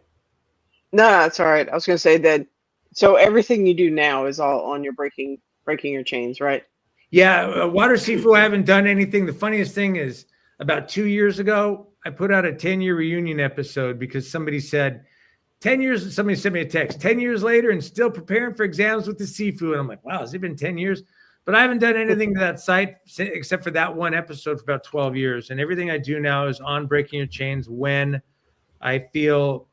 No, it's all right. I was going to say that. So everything you do now is all on your breaking your chains, right? Yeah, Water Seafue, I haven't done anything. The funniest thing is about 2 years ago, I put out a 10-year reunion episode because somebody said, 10 years, somebody sent me a text, 10 years later and still preparing for exams with the Seafue. And I'm like, wow, has it been 10 years? But I haven't done anything to that site except for that one episode for about 12 years. And everything I do now is on breaking your chains when I feel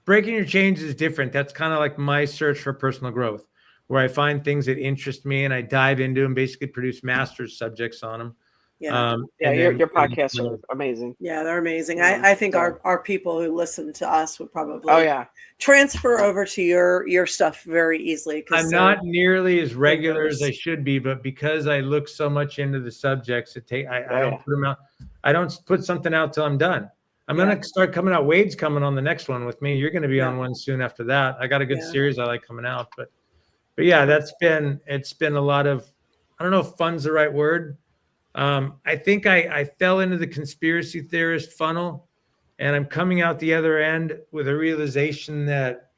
breaking your chains is different. That's kind of like my search for personal growth, where I find things that interest me and I dive into and basically produce master's subjects on them. Yeah, your podcasts are amazing. Yeah, they're amazing. I think our people who listen to us would probably transfer over to your stuff very easily. I'm not nearly as regular as I should be, but because I look so much into the subjects, I don't put them out. I don't put something out till I'm done. I'm gonna start coming out. Wade's coming on the next one with me. You're gonna be on one soon after that. I got a good series I like coming out, but yeah, it's been a lot of, I don't know if fun's the right word. I think I fell into the conspiracy theorist funnel, and I'm coming out the other end with a realization that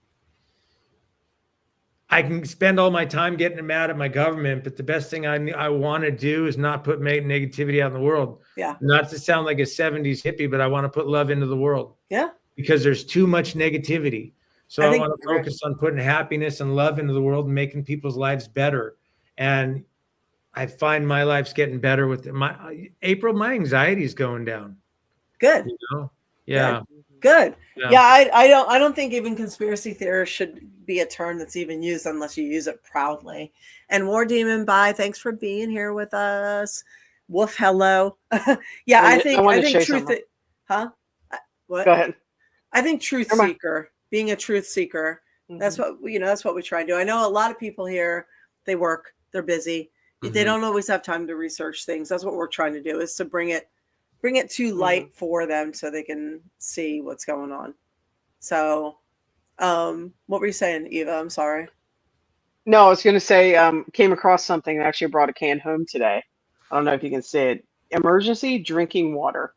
I can spend all my time getting mad at my government, but the best thing I want to do is not put negativity out in the world. Yeah. Not to sound like a 70s hippie, but I want to put love into the world. Yeah. Because there's too much negativity. So I want to focus on putting happiness and love into the world and making people's lives better. And I find my life's getting better with my anxiety is going down. Good. You know? Yeah. Good. Yeah. I don't think even conspiracy theorists should be a term that's even used unless you use it proudly. And War Demon, bye. Thanks for being here with us. Woof, hello. Yeah, I think truth. Huh? What? Go ahead. I think truth seeker, being a truth seeker. That's what that's what we try to do. I know a lot of people here, they work, they're busy. They don't always have time to research things. That's what we're trying to do, is to bring it to light for them so they can see what's going on. So, what were you saying, Eva? I'm sorry. No, I was going to say, came across something and actually brought a can home today. I don't know if you can see it. Emergency drinking water.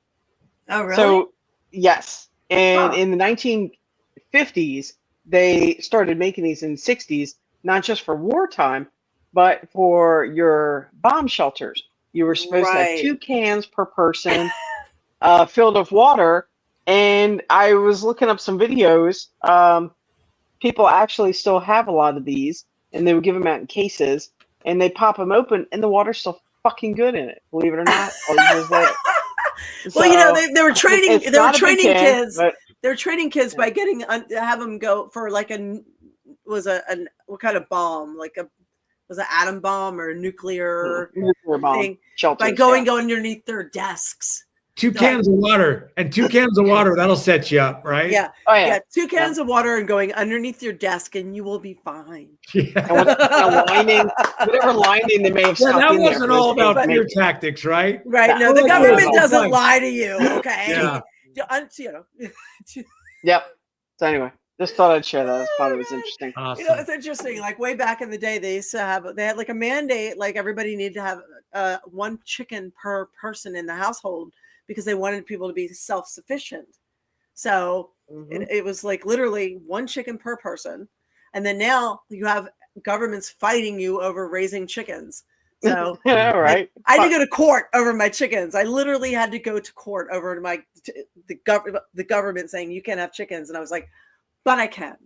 Oh, really? So, yes. And in the 1950s, they started making these in the 60s, not just for wartime, but for your bomb shelters. You were supposed to have 2 cans per person filled with water. And I was looking up some videos. People actually still have a lot of these, and they would give them out in cases, and they pop them open, and the water's still fucking good in it, believe it or not. Well, they were training. They were training kids. They were training kids by have them go for like what kind of bomb? Was an atom bomb or a nuclear bomb thing? Shelters, by going underneath their desks. 2 cans of water, and 2 cans of water, that'll set you up, right? Yeah. Oh, yeah. 2 cans of water and going underneath your desk, and you will be fine. Yeah. Whatever lining they may have. That wasn't all about fear tactics, right? Right. No, the government doesn't lie to you. Okay. Yeah. Yep. So anyway, just thought I'd share that. I thought it was interesting. Awesome. It's interesting. Like way back in the day, they had like a mandate, like everybody needed to have 1 chicken per person in the household, because they wanted people to be self-sufficient. So it was like literally 1 chicken per person. And then now you have governments fighting you over raising chickens. So right. I had to go to court over my chickens. I literally had to go to court over the government saying you can't have chickens. And I was like, but I can.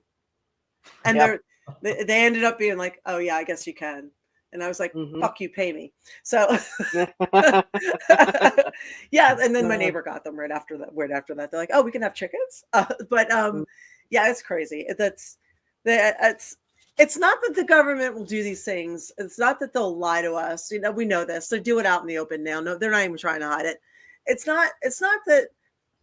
And they ended up being like, oh yeah, I guess you can. And I was like, fuck you, pay me. So yeah. And then my neighbor got them right after that. They're like, oh, we can have chickens. Yeah, it's crazy. It's not that the government will do these things. It's not that they'll lie to us. We know this. They do it out in the open now. No, they're not even trying to hide it. It's not that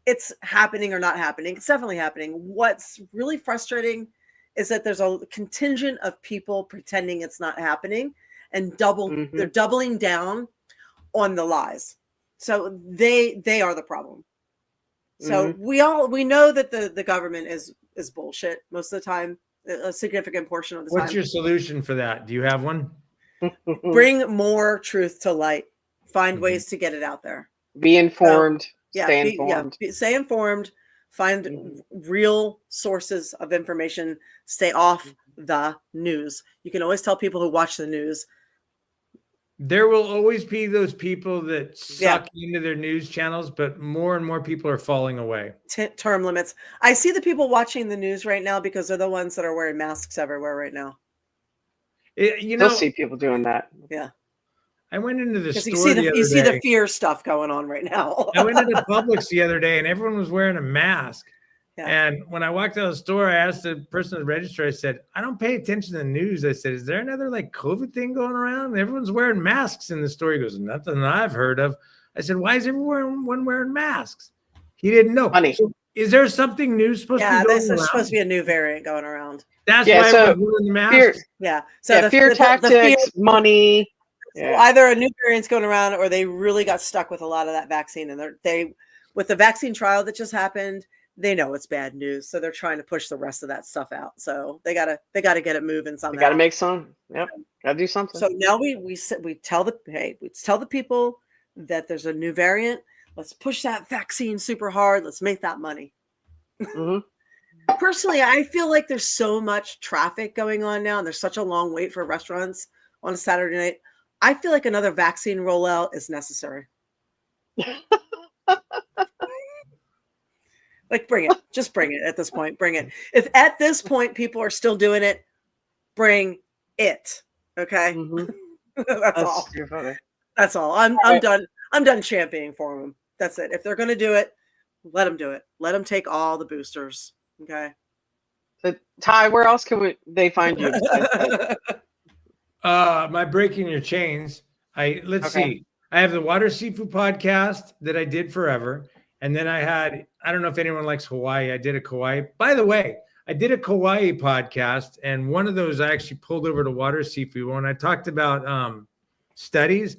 it's happening or not happening. It's definitely happening. What's really frustrating is that there's a contingent of people pretending it's not happening, and they're doubling down on the lies. So they are the problem. So we know that the government is is bullshit most of the time. A significant portion of the time. What's your solution for that? Do you have one? Bring more truth to light. Find ways to get it out there. Be informed. Stay informed. Stay informed. Find real sources of information. Stay off the news. You can always tell people who watch the news. There will always be those people that suck into their news channels, but more and more people are falling away. Term limits. I see the people watching the news right now because they're the ones that are wearing masks everywhere right now. You'll see people doing that. Yeah. I went into the store you see the fear stuff going on right now. I went into Publix the other day and everyone was wearing a mask. Yeah. And when I walked out of the store, I asked the person at the register, I said, I don't pay attention to the news. I said, is there another like COVID thing going around? And everyone's wearing masks in the store. He goes, nothing I've heard of. I said, why is everyone wearing masks? He didn't know. Funny. So is there something new supposed to be going around? There's supposed to be a new variant going around. That's why everyone's wearing the masks. So fear tactics, money. Yeah. Either a new variant's going around or they really got stuck with a lot of that vaccine. And they with the vaccine trial that just happened, they know it's bad news. So they're trying to push the rest of that stuff out. So they gotta get it moving somehow. They gotta make some. Yep. Gotta do something. So now we tell the people that there's a new variant. Let's push that vaccine super hard. Let's make that money. Personally, I feel like there's so much traffic going on now, and there's such a long wait for restaurants on a Saturday night. I feel like another vaccine rollout is necessary. Like, bring it. Just bring it at this point. Bring it. If at this point people are still doing it, bring it. Okay? That's all. That's all. I'm done. I'm done championing for them. That's it. If they're going to do it, let them do it. Let them take all the boosters. Okay? So, Ty, where else can they find you? My Breaking Your Chains. Let's see. I have the Water Seafue podcast that I did forever. And then I don't know if anyone likes Hawaii. I did a Kauai. By the way, I did a Kauai podcast, and one of those I actually pulled over to Water Seafue. When I talked about studies,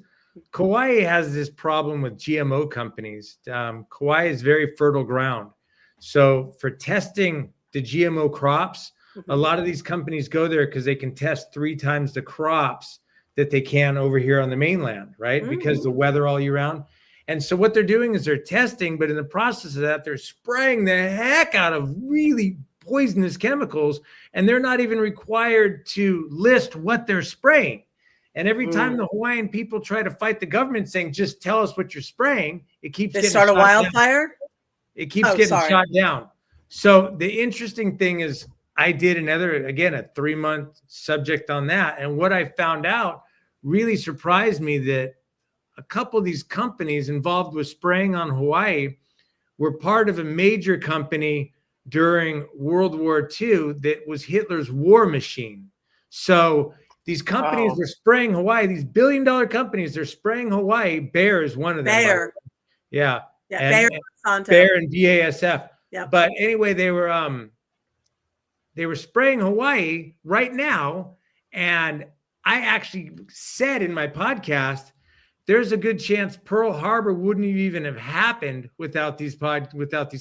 Kauai has this problem with GMO companies. Kauai is very fertile ground. So for testing the GMO crops, a lot of these companies go there because they can test 3 times the crops that they can over here on the mainland, right? Because the weather all year round. And so what they're doing is they're testing, but in the process of that, they're spraying the heck out of really poisonous chemicals, and they're not even required to list what they're spraying. And every time the Hawaiian people try to fight the government saying, just tell us what you're spraying, it keeps getting start a wildfire? Down. It keeps getting shot down. So the interesting thing is I did a 3-month subject on that. And what I found out really surprised me that a couple of these companies involved with spraying on Hawaii were part of a major company during World War II that was Hitler's war machine. So these companies are spraying Hawaii, these billion-dollar companies, they're spraying Hawaii. Bayer is one of them. Bayer. Yeah. Bayer and BASF. Yeah. But anyway, they were spraying Hawaii right now. And I actually said in my podcast, there's a good chance Pearl Harbor wouldn't even have happened without these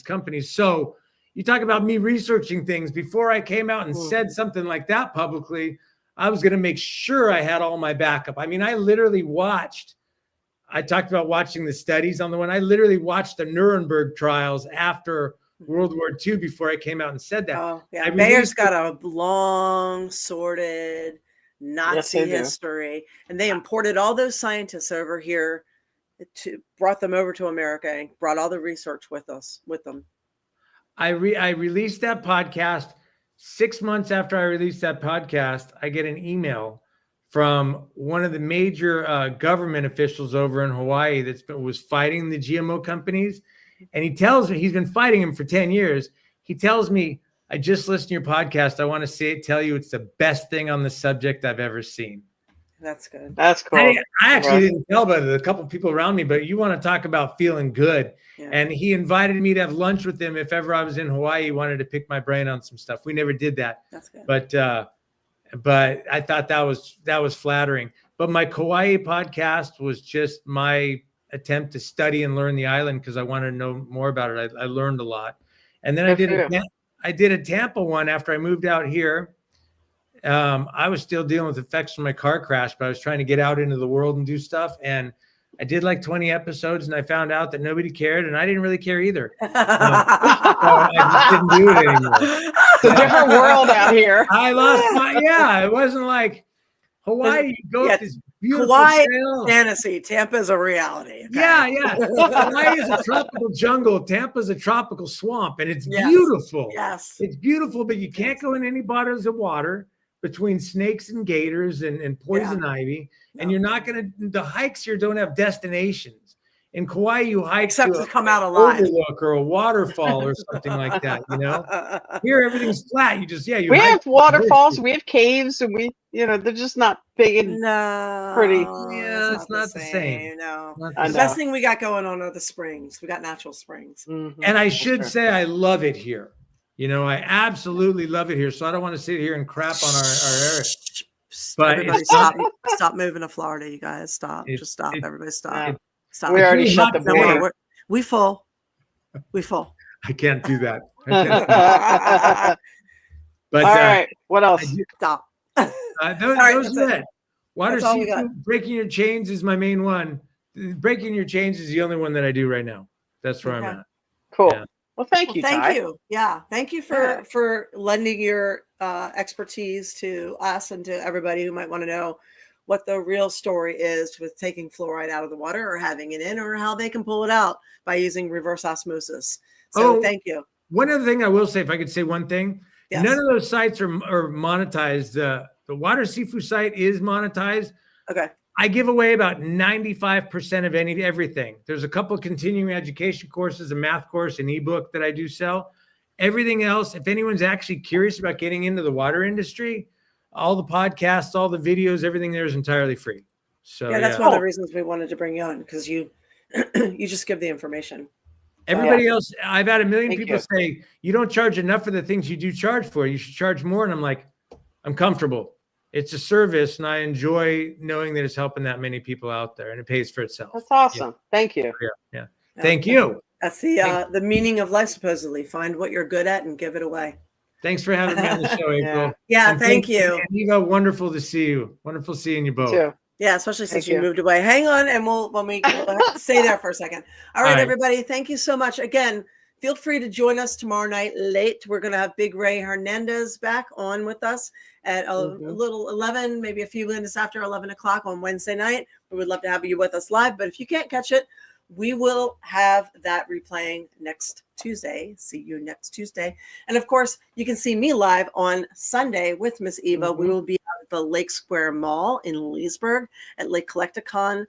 companies. So you talk about me researching things before I came out and said something like that publicly. I was going to make sure I had all my backup. I mean, I talked about watching the studies on the one. I literally watched the Nuremberg trials after World War II before I came out and said that. Oh, yeah. Bayer's got a long, sordid Nazi history, and they imported all those scientists over here, brought them over to America, and brought all the research with them. I released that podcast. 6 months after I released that podcast, I get an email from one of the major government officials over in Hawaii was fighting the GMO companies, and he tells me he's been fighting them for 10 years. He tells me, I just listened to your podcast. I want to tell you it's the best thing on the subject I've ever seen. That's good. That's cool. I actually didn't tell about it. A couple of people around me, but you want to talk about feeling good. Yeah. And he invited me to have lunch with him if ever I was in Hawaii. He wanted to pick my brain on some stuff. We never did that. That's good. But I thought that was flattering. But my Kauai podcast was just my attempt to study and learn the island because I wanted to know more about it. I learned a lot. And then I I did a Tampa one after I moved out here. I was still dealing with effects from my car crash, but I was trying to get out into the world and do stuff. And I did like 20 episodes, and I found out that nobody cared, and I didn't really care either. So I just didn't do it anymore. It's a different world out here. I lost my, it wasn't like Hawaii. You go to this beautiful Hawaii trail. Fantasy. Tampa's a reality. Okay? Yeah. Hawaii is a tropical jungle. Tampa's a tropical swamp, and it's beautiful. Yes. It's beautiful, but you can't go in any bodies of water between snakes and gators and poison ivy. And you're not going to, the hikes here don't have destinations. In Kauai, you hike except to come out alive. alive. Or a waterfall or something like that, you know? Here, everything's flat. You just, we have waterfalls, we have caves, and they're just not big and pretty. Yeah, it's not the same. No. The best thing we got going on are the springs. We got natural springs. Mm-hmm. And I should say, I love it here. You know, I absolutely love it here. So I don't want to sit here and crap on our area. But everybody stop moving to Florida, you guys. Stop. Just stop. Everybody stop. Stop. We already shut the border. We full. We full. I can't do that. But all right. What else? Stop. Those are it. Water Seafue, breaking your chains is my main one. Breaking your chains is the only one that I do right now. That's where I'm at. Cool. Yeah. Well, thank you. Thank Ty. you. Yeah. Thank you for lending your expertise to us and to everybody who might want to know what the real story is with taking fluoride out of the water or having it in, or how they can pull it out by using reverse osmosis. So thank you. One other thing I will say, if I could say one thing, none of those sites are monetized. The Water Seafue site is monetized. Okay. I give away about 95% of everything. There's a couple of continuing education courses, a math course, an ebook that I do sell. Everything else, if anyone's actually curious about getting into the water industry, all the podcasts, all the videos, everything there is entirely free. So that's one of the reasons we wanted to bring you on, because you just give the information. Everybody else, I've had a million people say, you don't charge enough for the things you do charge for. You should charge more. And I'm like, I'm comfortable. It's a service, and I enjoy knowing that it's helping that many people out there, and it pays for itself. That's awesome. Yeah. Thank you. Yeah. Thank you. That's the meaning of life, supposedly. Find what you're good at and give it away. Thanks for having me on the show, April. Yeah, thank you. And Eva, wonderful to see you. Wonderful seeing you both. Too. Yeah, especially since you moved away. Hang on, and we'll stay there for a second. All right, everybody. Thank you so much. Again, feel free to join us tomorrow night late. We're going to have Big Ray Hernandez back on with us at a little 11, maybe a few minutes after 11 o'clock on Wednesday night. We would love to have you with us live. But if you can't catch it, we will have that replaying next Tuesday. See you next Tuesday. And of course, you can see me live on Sunday with Ms. Eva. We will be at the Lake Square Mall in Leesburg at Lake Collecticon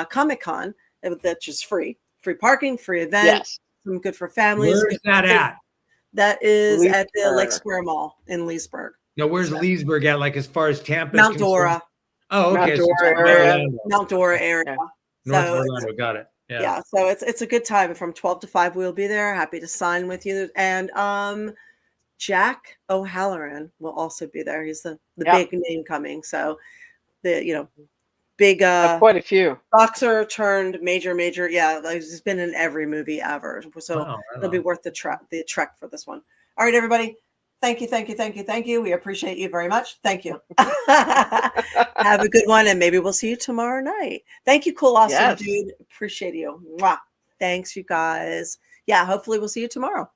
Comic Con, that's just free parking, free event. Yes. Some good for families. Where's that at? That is at the Lake Square Mall in Leesburg. No, where's Leesburg at? Like as far as Tampa? Mount Dora. Oh, okay. Mount Dora area. North Orlando. Got it. Yeah. So it's a good time. From 12 to 5, we'll be there. Happy to sign with you. And Jack O'Halloran will also be there. He's the big name coming. So the big quite a few boxer turned major. Yeah, he's been in every movie ever. So it'll be worth the trek for this one. All right, everybody. Thank you. We appreciate you very much. Thank you. Have a good one, and maybe we'll see you tomorrow night. Thank you, cool, awesome dude. Appreciate you. Mwah. Thanks, you guys. Yeah, hopefully we'll see you tomorrow.